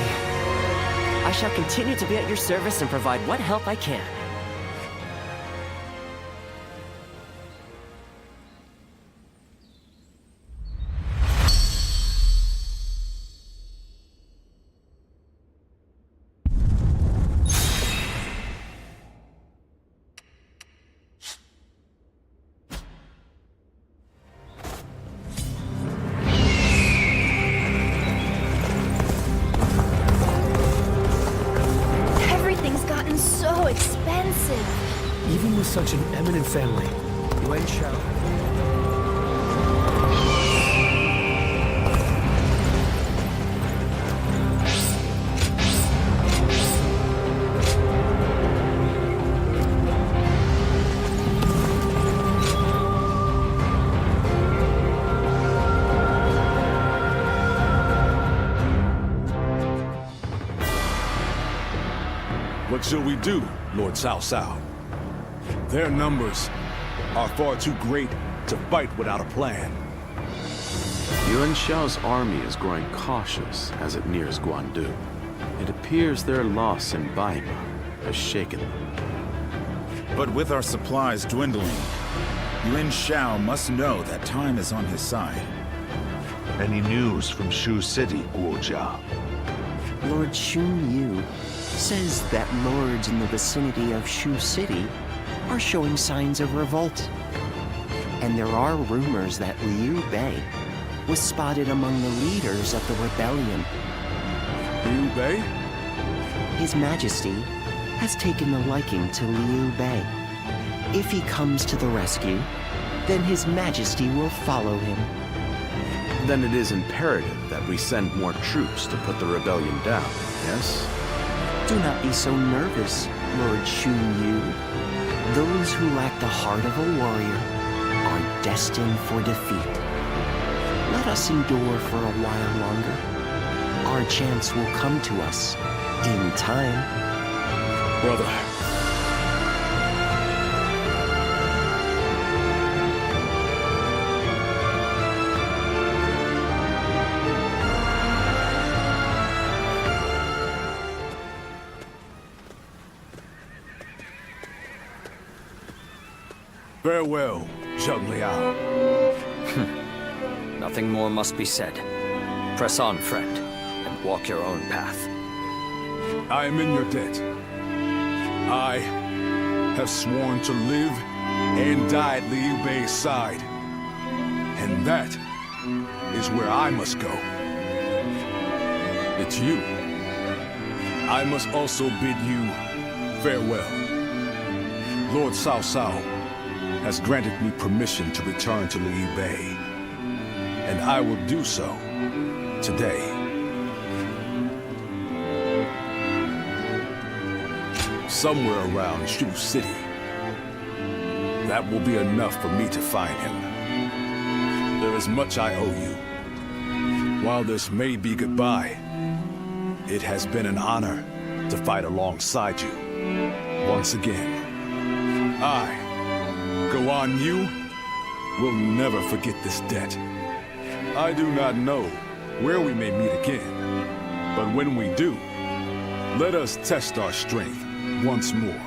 I shall continue to be at your service and provide what help I can. Even with such an eminent family, Yuan Shao... What shall we do, Lord Cao Cao? Their numbers are far too great to fight without a plan. Yuan Shao's army is growing cautious as it nears Guandu. It appears their loss in Baima has shaken them. But with our supplies dwindling, Yuan Shao must know that time is on his side. Any news from Shu City, Guojia? Lord Xun Yu says that lords in the vicinity of Shu City are showing signs of revolt. And there are rumors that Liu Bei was spotted among the leaders of the rebellion. Liu Bei? His Majesty has taken a liking to Liu Bei. If he comes to the rescue, then His Majesty will follow him. Then it is imperative that we send more troops to put the rebellion down, yes? Do not be so nervous, Lord Xun Yu. Those who lack the heart of a warrior are destined for defeat. Let us endure for a while longer. Our chance will come to us in time. Brother. Farewell, Zheng Liao. Nothing more must be said. Press on, friend, and walk your own path. I am in your debt. I have sworn to live and die at Liu Bei's side. And that is where I must go. It's you. I must also bid you farewell. Lord Cao Cao has granted me permission to return to Liu Bei. And I will do so today. Somewhere around Shu City. That will be enough for me to find him. There is much I owe you. While this may be goodbye, it has been an honor to fight alongside you once again. I, Guan Yu, will never forget this debt. I do not know where we may meet again, but when we do, let us test our strength once more.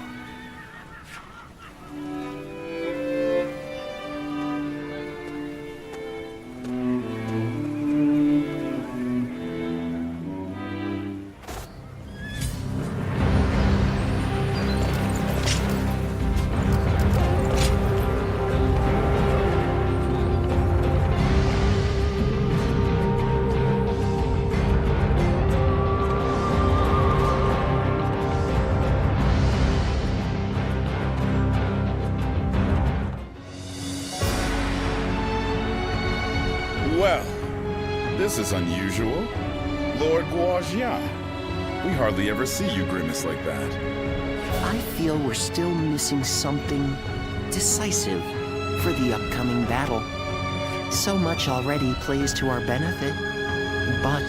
Well, this is unusual. Lord Guojia. We hardly ever see you grimace like that. I feel we're still missing something decisive for the upcoming battle. So much already plays to our benefit, but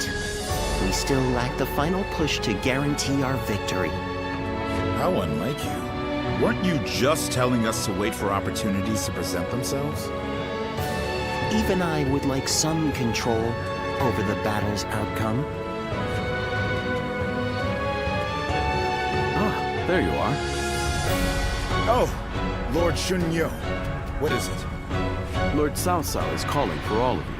we still lack the final push to guarantee our victory. How unlike you. Weren't you just telling us to wait for opportunities to present themselves? Even I would like some control over the battle's outcome. Ah, there you are. Oh, Lord Xun Yu. What is it? Lord Cao Cao is calling for all of you.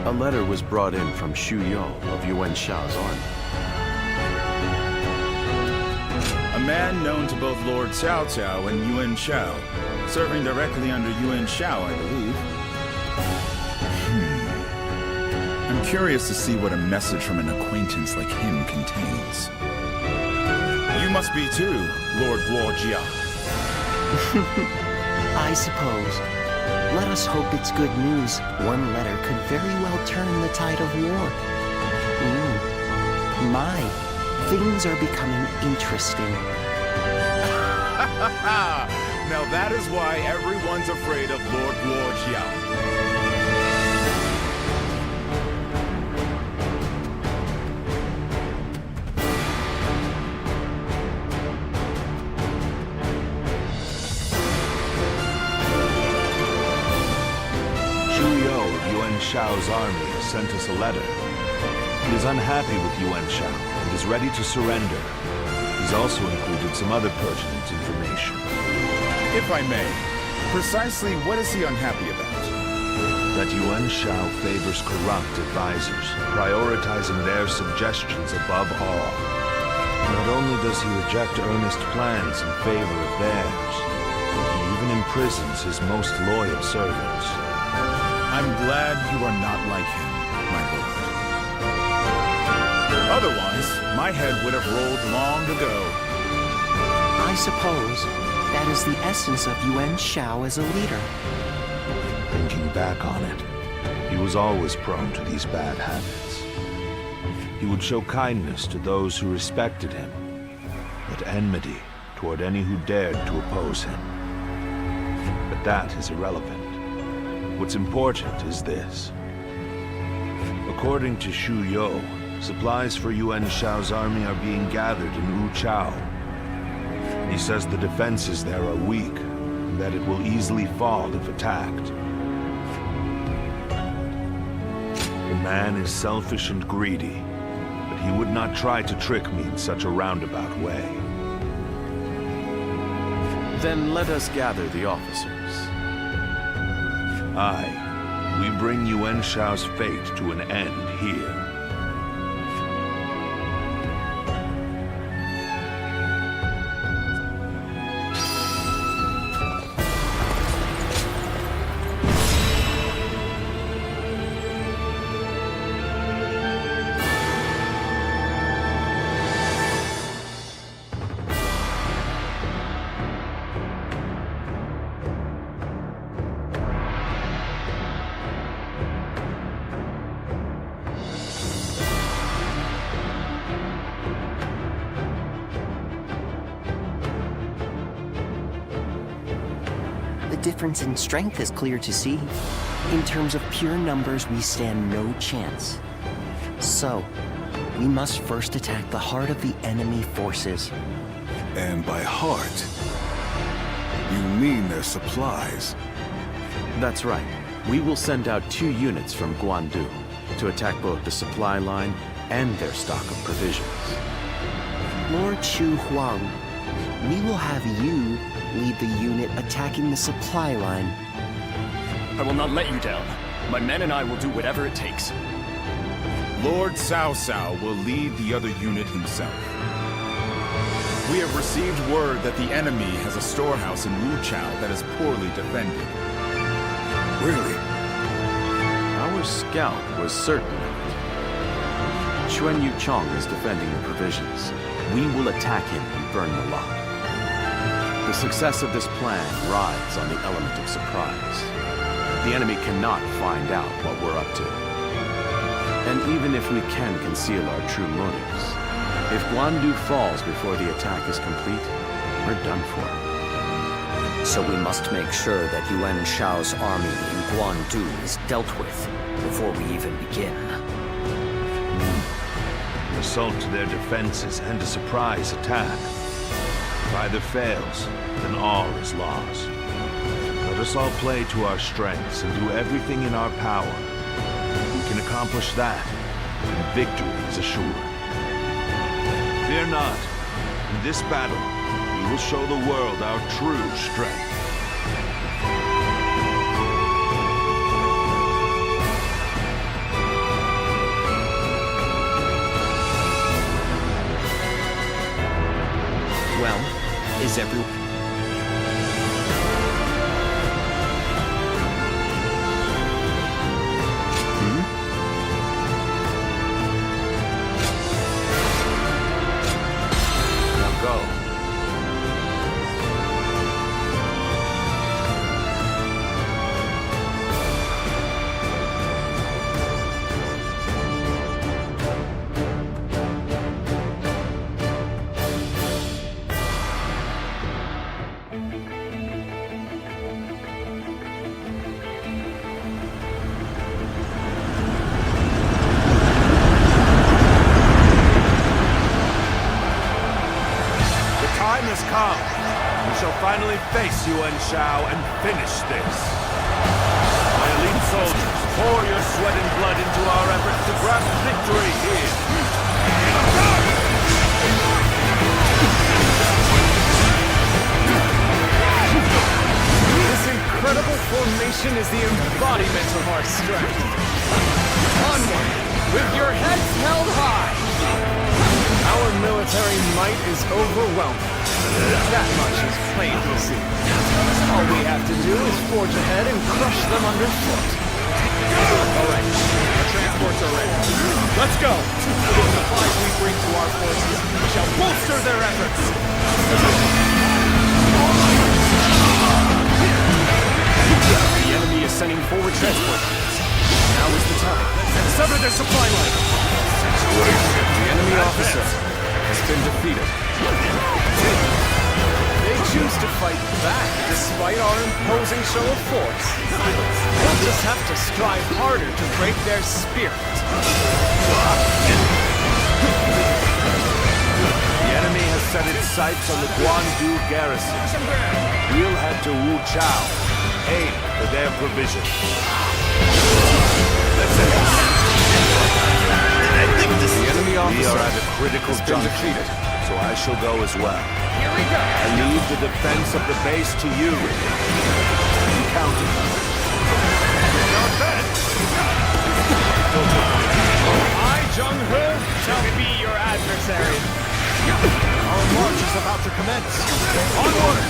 A letter was brought in from Xu You of Yuan Shao's army. A man known to both Lord Cao Cao and Yuan Shao, serving directly under Yuan Shao, I believe. I'm curious to see what a message from an acquaintance like him contains. You must be too, Lord Guojia. I suppose. Let us hope it's good news. One letter could very well turn the tide of war. My, things are becoming interesting. Now that is why everyone's afraid of Lord Guojia. Shao's army has sent us a letter. He is unhappy with Yuan Shao and is ready to surrender. He's also included some other pertinent information. If I may, precisely what is he unhappy about? That Yuan Shao favors corrupt advisors, prioritizing their suggestions above all. Not only does he reject earnest plans in favor of theirs, but he even imprisons his most loyal servants. I'm glad you are not like him, my lord. Otherwise, my head would have rolled long ago. I suppose that is the essence of Yuan Shao as a leader. Thinking back on it, he was always prone to these bad habits. He would show kindness to those who respected him, but enmity toward any who dared to oppose him. But that is irrelevant. What's important is this. According to Xu You, supplies for Yuan Shao's army are being gathered in Wuchao. He says the defenses there are weak, and that it will easily fall if attacked. The man is selfish and greedy, but he would not try to trick me in such a roundabout way. Then let us gather the officers. Aye, we bring Yuan Shao's fate to an end here. The difference in strength is clear to see. In terms of pure numbers, we stand no chance. So, we must first attack the heart of the enemy forces. And by heart, you mean their supplies? That's right. We will send out 2 units from Guandu to attack both the supply line and their stock of provisions. Lord Shu Huang, we will have you lead the unit attacking the supply line. I will not let you down. My men and I will do whatever it takes. Lord Cao Cao will lead the other unit himself. We have received word that the enemy has a storehouse in Wuchao that is poorly defended. Really? Our scout was certain of it. Xuan Yuchong is defending the provisions. We will attack him and burn the lot. The success of this plan rides on the element of surprise. The enemy cannot find out what we're up to. And even if we can conceal our true motives, if Guandu falls before the attack is complete, we're done for. So we must make sure that Yuan Shao's army in Guandu is dealt with before we even begin. Assault to their defenses and a surprise attack. If either fails, then all is lost. Let us all play to our strengths and do everything in our power. If we can accomplish that, then victory is assured. Fear not. In this battle, we will show the world our true strength. Well, is everyone... Now go. Time has come. We shall finally face Yuan Shao and finish this. My Elite soldiers, pour your sweat and blood into our efforts to grasp victory here. This incredible formation is the embodiment of our strength. Onward, with your heads held high. Our military might is overwhelming. That much is plain to see. All we have to do is forge ahead and crush them underfoot. All right, our transports are ready. Let's go! The supplies we bring to our forces shall bolster their efforts. The enemy is sending forward transport teams. Now is the time. Sever their supply line! The enemy officer has been defeated. They choose to fight back despite our imposing show of force. We'll just have to strive harder to break their spirit. The enemy has set its sights on the Guandu garrison. We'll head to Wu Chao, aim for their provision. I think this The enemy We officer are at a critical has been junction, defeated. so I shall go as well. Here we go! I leave the defense of the base to you. You counted. Not bad. I, Jung-Ho, shall be your adversary. Our march is about to commence. Onward!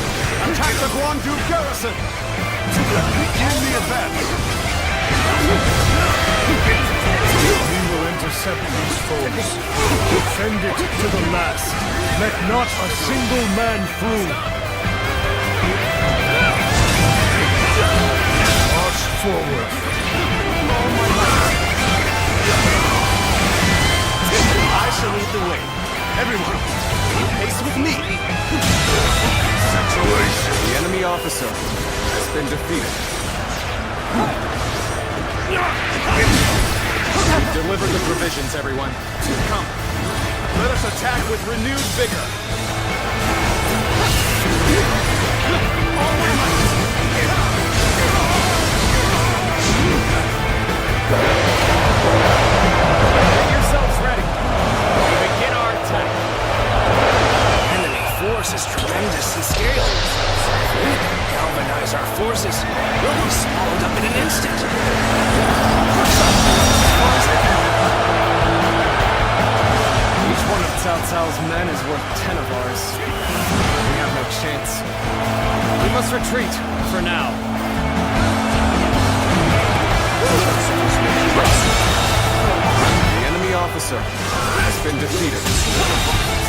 Attack the Guandu garrison! Begin the advance. We will intercept these foes. Defend it to the last. Let not a single man through. March forward. I shall lead the way. Everyone, keep pace with me. The enemy officer has been defeated. We've delivered the provisions, everyone. Come, let us attack with renewed vigor. Get yourselves ready. We begin our attack. Enemy force is tremendous in scale. If we can galvanize our forces, we'll be swallowed up in an instant. Each one of Cao Cao's men is worth 10 of ours. We have no chance. We must retreat, for now. The enemy officer has been defeated.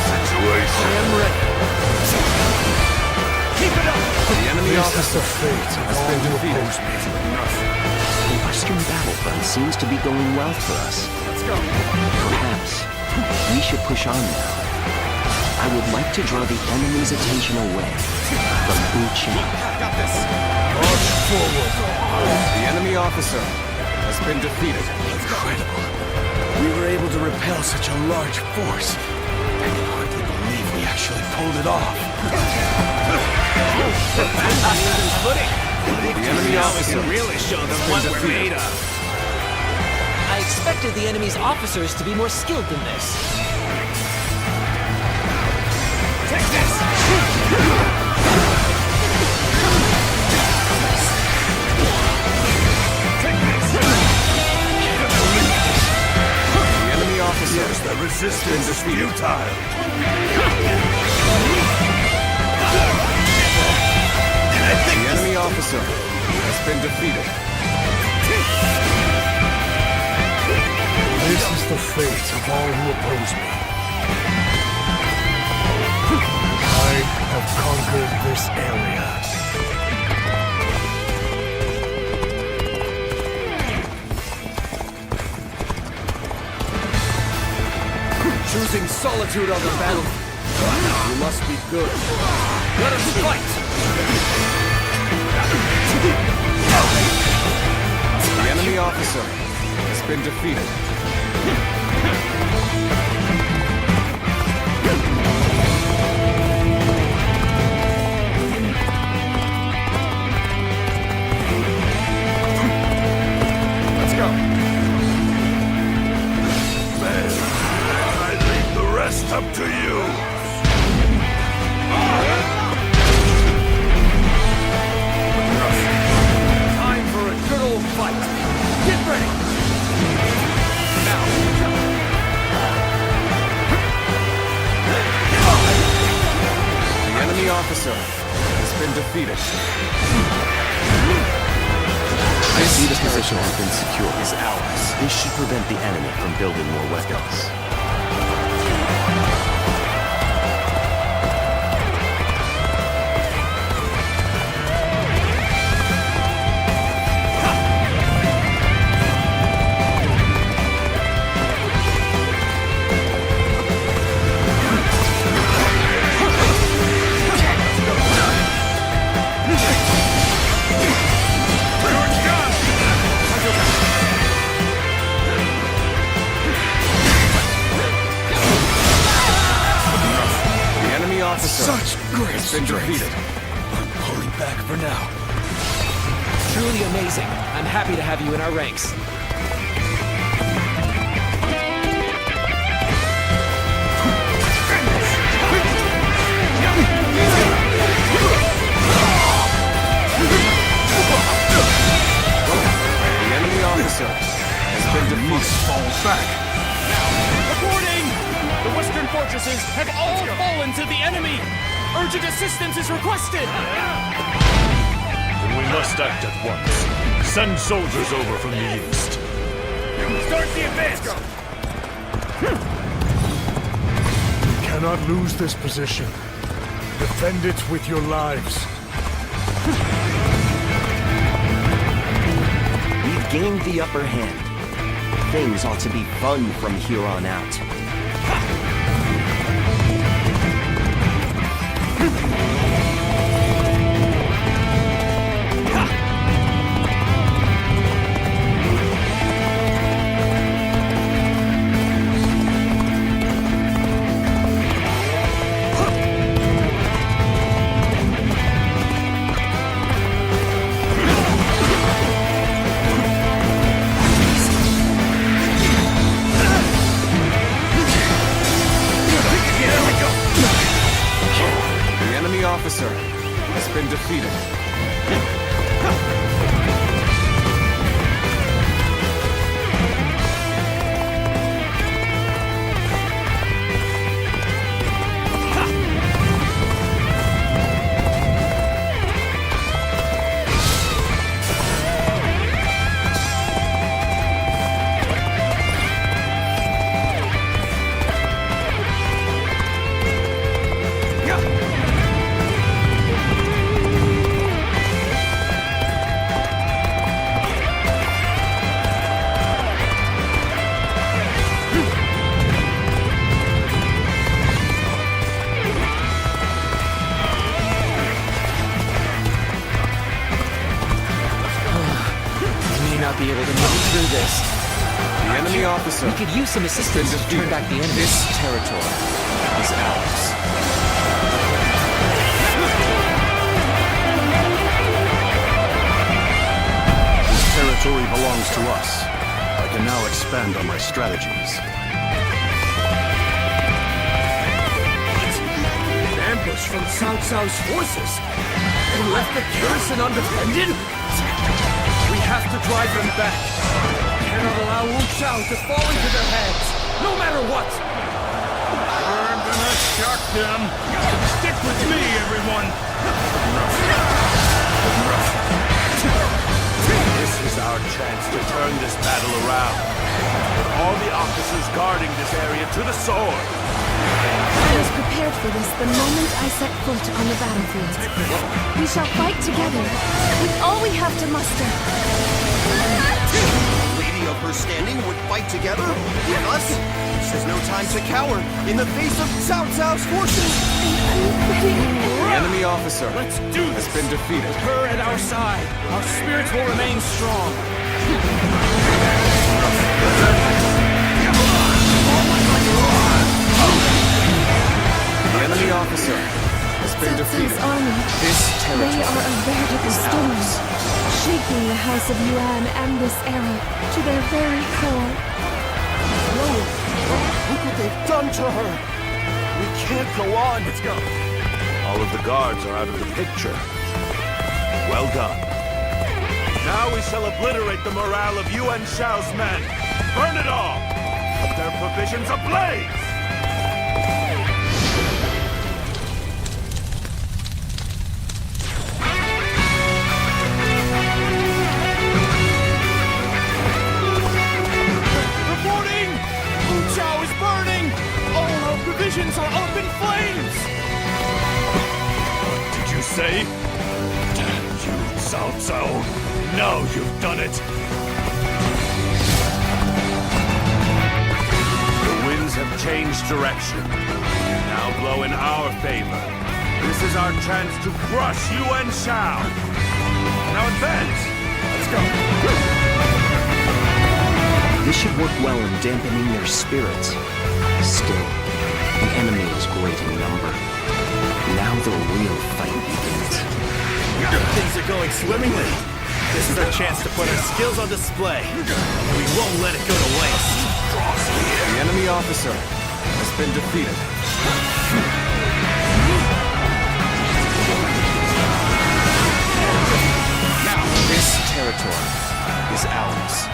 I am ready. Keep it up! The enemy officer has been defeated. The Western battlefront seems to be going well for us. Let's go. Perhaps we should push on now. I would like to draw the enemy's attention away from Wu Chao. Got this. March forward. The enemy officer has been defeated. Incredible. We were able to repel such a large force. I can hardly believe we actually pulled it off. The enemy officer really show them what we're made of. I expected the enemy's officers to be more skilled than this. Take this! The enemy officer Yes, the resistance is futile. The enemy officer has been defeated. This is the fate of all who oppose me. I have conquered this area. Choosing solitude on the battle. You must be good. Let us fight! The enemy officer has been defeated. defeated. I see the position has been secured. Is ours. This should prevent the enemy from building more weapons. Such great strength. I'm pulling back for now. Truly amazing. I'm happy to have you in our ranks. The enemy officer has been defeated. Must fall back. Reporting! The western fortresses have all fallen to the enemy! Urgent assistance is requested! Then we must act at once. Send soldiers over from the east. Start the advance! You cannot lose this position. Defend it with your lives. We've gained the upper hand. Things ought to be fun from here on out. Officer has been defeated. Be able to make it through this. The enemy officer. We could use some assistance to turn back the enemy. This territory is ours. This territory belongs to us. I can now expand on my strategies. An ambush from Cao Cao's forces? And left the garrison undefended? We have to drive them back. We cannot allow Wu Chao to fall into their hands, no matter what. We're gonna shock them. Stick with me, everyone. This is our chance to turn this battle around. Put all the officers guarding this area to the sword. I was prepared for this the moment I set foot on the battlefield. We shall fight together, with all we have to muster. Lady of her standing would fight together with us? This is no time to cower in the face of Cao Cao's forces. The enemy officer has been defeated. With her at our side, our spirits will remain strong. The enemy officer has been defeated. Army. This territory They are a veritable storm, shaking the House of Yuan and this era to their very core. No! Look what they've done to her! We can't go on! Let's go! All of the guards are out of the picture. Well done. Now we shall obliterate the morale of Yuan Shao's men. Burn it all! Set their provisions ablaze! Cao Cao. Now you've done it. The winds have changed direction. Now blow in our favor. This is our chance to crush Yuan Shao. Now advance. Let's go. This should work well in dampening their spirits. Still, the enemy is great in number. Now the real fight begins. Things are going swimmingly. This is our chance to put our skills on display. And we won't let it go to waste. The enemy officer has been defeated. Now, this territory is ours.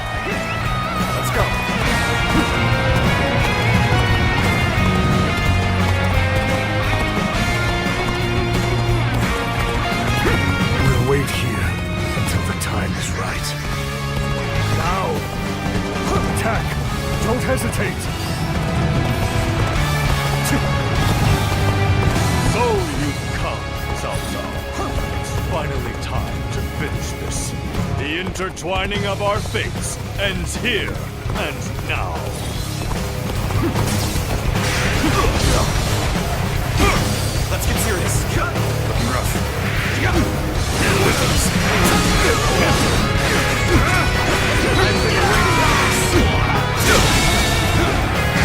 Let's go. We'll wait here until the time is right. Now! Attack! Don't hesitate! So you've come, Cao Cao. It's finally time to finish this. The intertwining of our fates ends here and now. Let's get serious. Looking rough.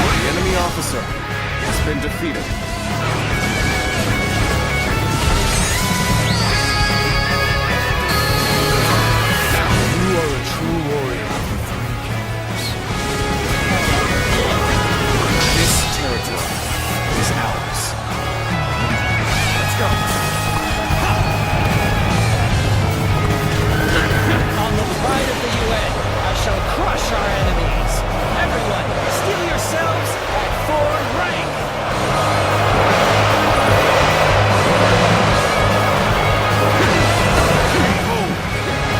The enemy officer has been defeated. You are a true warrior of the Three Kingdoms. This territory is ours. Let's go. On the pride of the UN, I shall crush our enemies. Everyone, steel yourselves at forward rank. Behold,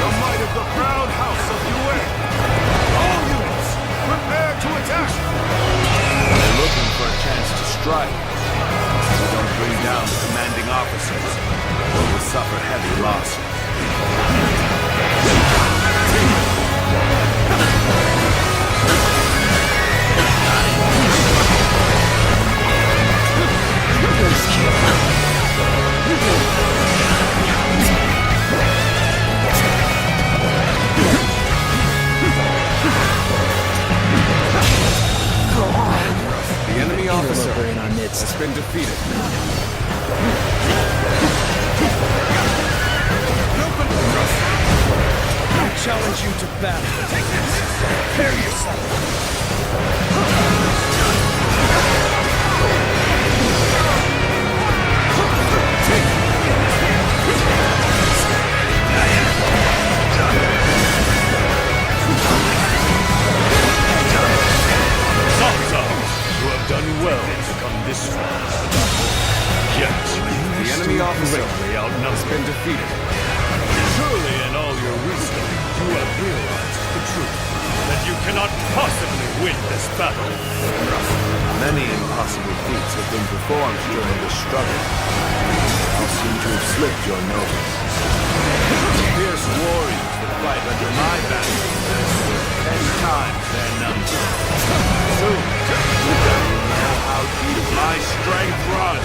the might of the proud house of Yuan. All units, prepare to attack. They're looking for a chance to strike. If we don't bring down the commanding officers, we will suffer heavy loss. The enemy officer has been defeated. I challenge you to battle. Take this. Prepare yourself. Cao Cao, you have done well to come this far. Yet, The enemy officer has been defeated. Surely in all your wisdom, you have realized the truth, that you cannot possibly win this battle. Many impossible feats have been performed during this struggle. All seem to have slipped your notice. Fierce warriors that fight under my banner will 10 times their number. Soon, you will know how deep my strength runs.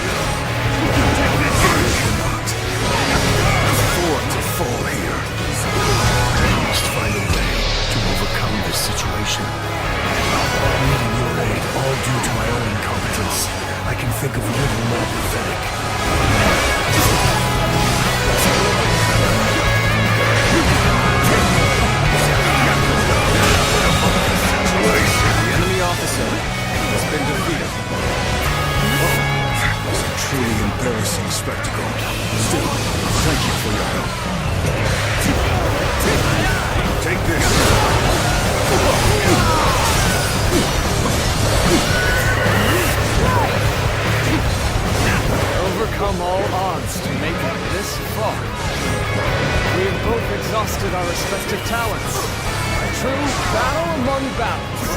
You cannot afford to fall here. I must find a way to overcome this situation. Needing your aid, all due to my own incompetence, I can think of little more pathetic. The enemy officer has been defeated. That was a truly embarrassing spectacle. Still, thank you for your help. Take this. Overcome all odds to make it this far. We have both exhausted our respective talents. A true battle among battles.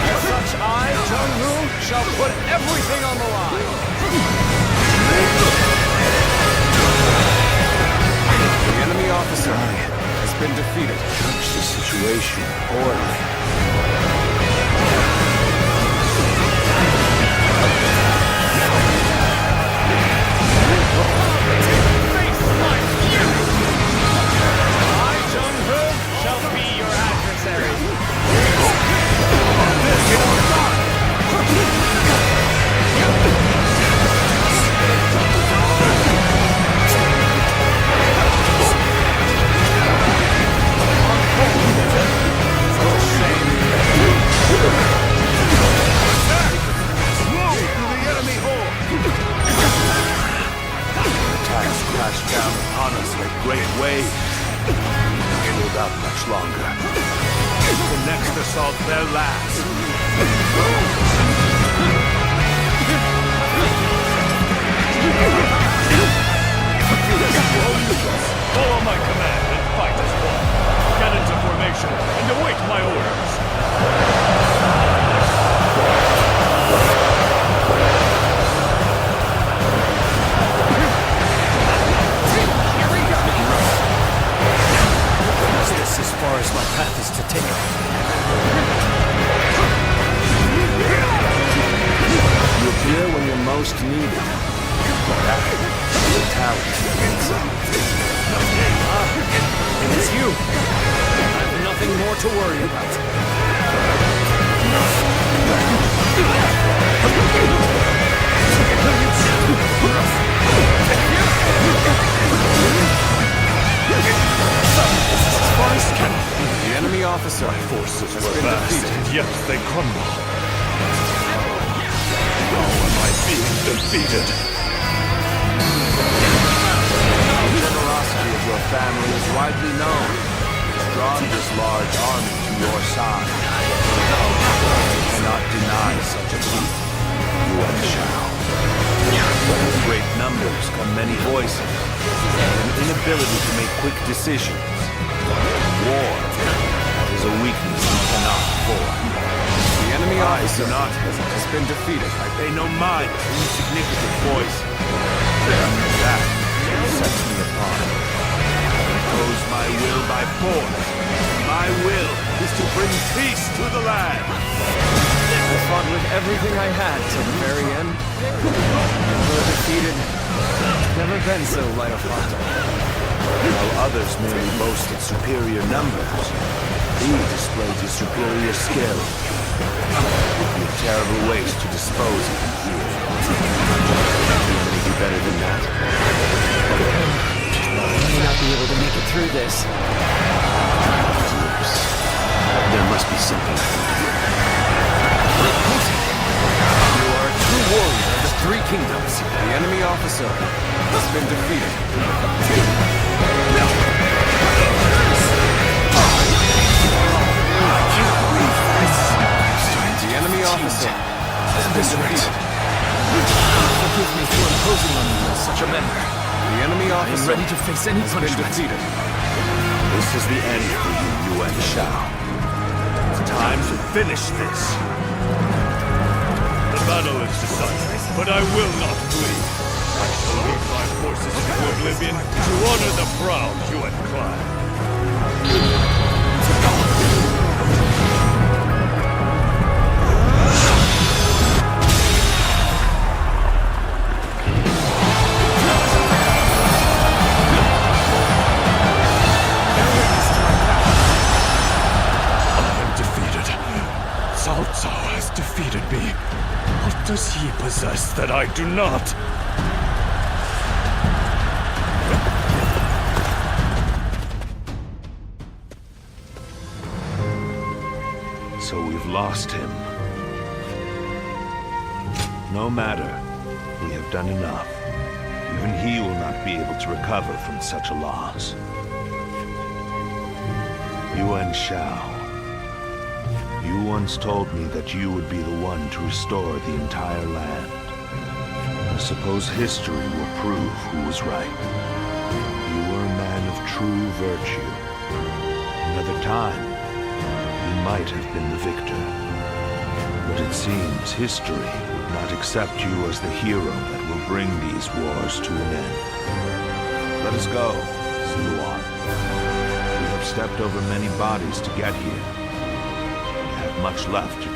As such, I, Jung-Woo, shall put everything on the line. The enemy officer been defeated. Judge the situation poorly. Crashed down upon us like great waves. Can't hold out much longer. The next assault, their last. Follow my command and fight as one. Get into formation and await my orders. As far as my path is to take. You appear when you're most needed. Your talent It is you. I have nothing more to worry about. The enemy officer. My forces has were been vast, defeated. and yet they crumble. How am I being defeated? The generosity of your family is widely known. It's drawn this large army to your side. You cannot deny such a feat, Yuan Shao. With great numbers come many voices, and an inability to make quick decisions. War is a weakness you cannot afford. The enemy officer has been defeated. I pay no mind to insignificant voice. That sets me apart. I impose my will by force. My will is to bring peace to the land. I fought with everything I had till the very end. Though defeated, never been so light of heart. While others merely boasted superior numbers, he displayed his superior skill. It would be a terrible waste to dispose of him here. Can we do better than that? I may not be able to make it through this. Yes. There must be something I can do. You are a true warrior of the Three Kingdoms. The enemy officer has been defeated. The enemy officer has been defeated. Forgive me for imposing on you in such a manner. The enemy officer ready to face any has been defeated. This is the end for you, Yuan Shao. It's time to finish this. The battle is decided, but I will not flee. I shall lead my forces into oblivion to honor the proud Yuan clan. Defeated me. What does he possess that I do not? So we've lost him. No matter. We have done enough. Even he will not be able to recover from such a loss. Yuan Shao. You once told me that you would be the one to restore the entire land. I suppose history will prove who was right. You were a man of true virtue. Another time, you might have been the victor. But it seems history would not accept you as the hero that will bring these wars to an end. Let us go, Zuluan. We have stepped over many bodies to get here. We have much left to do.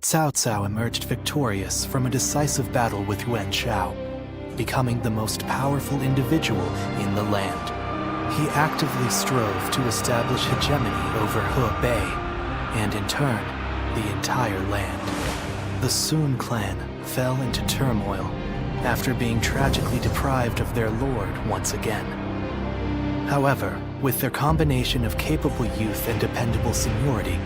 Cao Cao emerged victorious from a decisive battle with Yuan Shao, becoming the most powerful individual in the land. He actively strove to establish hegemony over Hebei, and in turn, the entire land. The Sun clan fell into turmoil after being tragically deprived of their lord once again. However, with their combination of capable youth and dependable seniority,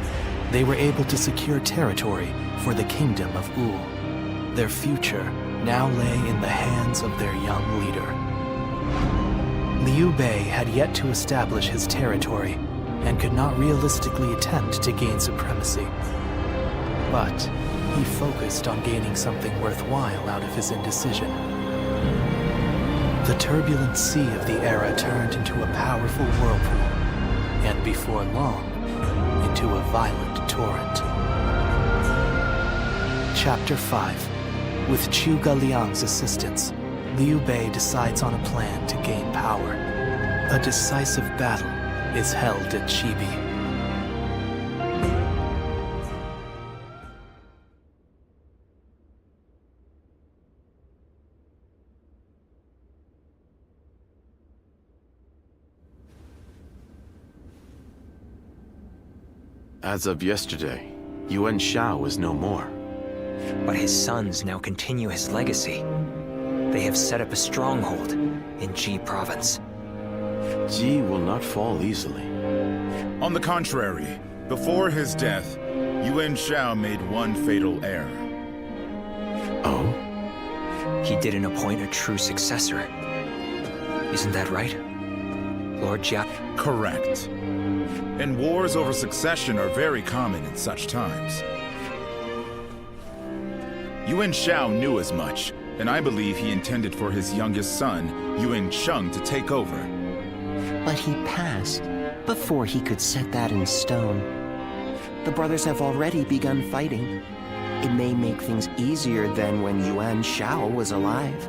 they were able to secure territory for the Kingdom of Wu. Their future now lay in the hands of their young leader. Liu Bei had yet to establish his territory and could not realistically attempt to gain supremacy. But he focused on gaining something worthwhile out of his indecision. The turbulent sea of the era turned into a powerful whirlpool, and before long, into a violent torrent. Chapter 5. With Chu Galiang's assistance, Liu Bei decides on a plan to gain power. A decisive battle is held at Chibi. As of yesterday, Yuan Shao is no more. But his sons now continue his legacy. They have set up a stronghold in Ji province. Ji will not fall easily. On the contrary, before his death, Yuan Shao made one fatal error. Oh? He didn't appoint a true successor. Isn't that right, Lord Jia? Correct. And wars over succession are very common in such times. Yuan Shao knew as much, and I believe he intended for his youngest son, Yuan Sheng, to take over. But he passed before he could set that in stone. The brothers have already begun fighting. It may make things easier than when Yuan Shao was alive.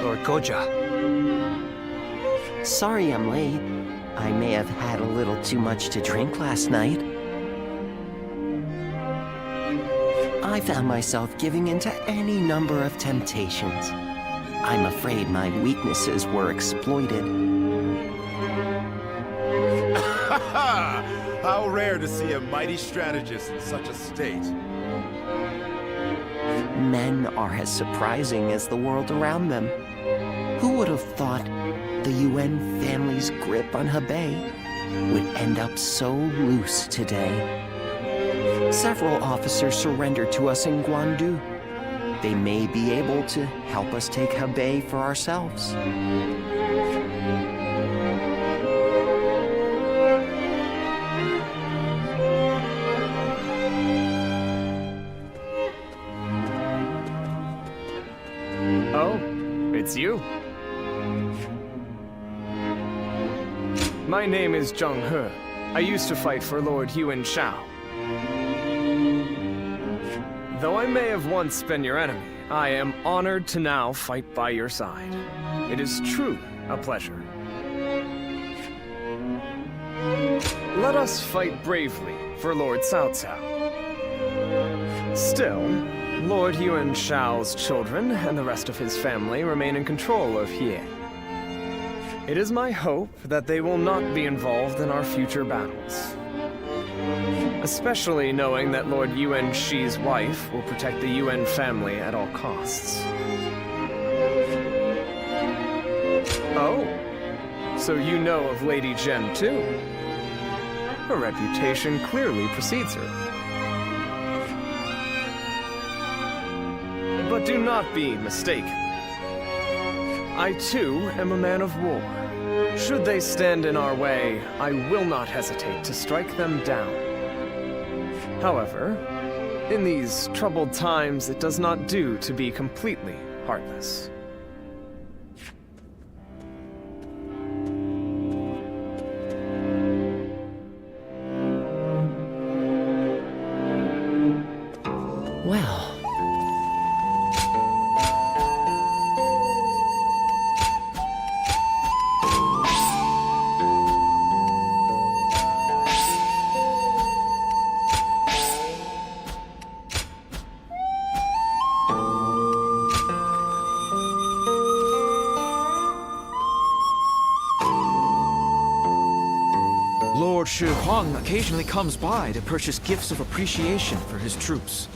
Lord Goja. Sorry I'm late. I may have had a little too much to drink last night. I found myself giving in to any number of temptations. I'm afraid my weaknesses were exploited. How rare to see a mighty strategist in such a state. Men are as surprising as the world around them. Who would have thought the Yuan family's grip on Hebei would end up so loose today? Several officers surrendered to us in Guandu. They may be able to help us take Hebei for ourselves. Oh, it's you. My name is Zheng He. I used to fight for Lord Yuan Shao. Though I may have once been your enemy, I am honored to now fight by your side. It is truly a pleasure. Let us fight bravely for Lord Cao Cao. Still, Lord Yuan Shao's children and the rest of his family remain in control of He. It is my hope that they will not be involved in our future battles. Especially knowing that Lord Yuan Shi's wife will protect the Yuan family at all costs. Oh, So you know of Lady Zhen too? Her reputation clearly precedes her. But do not be mistaken. I too am a man of war. Should they stand in our way, I will not hesitate to strike them down. However, in these troubled times, it does not do to be completely heartless. Well. Lord Shi Huang occasionally comes by to purchase gifts of appreciation for his troops.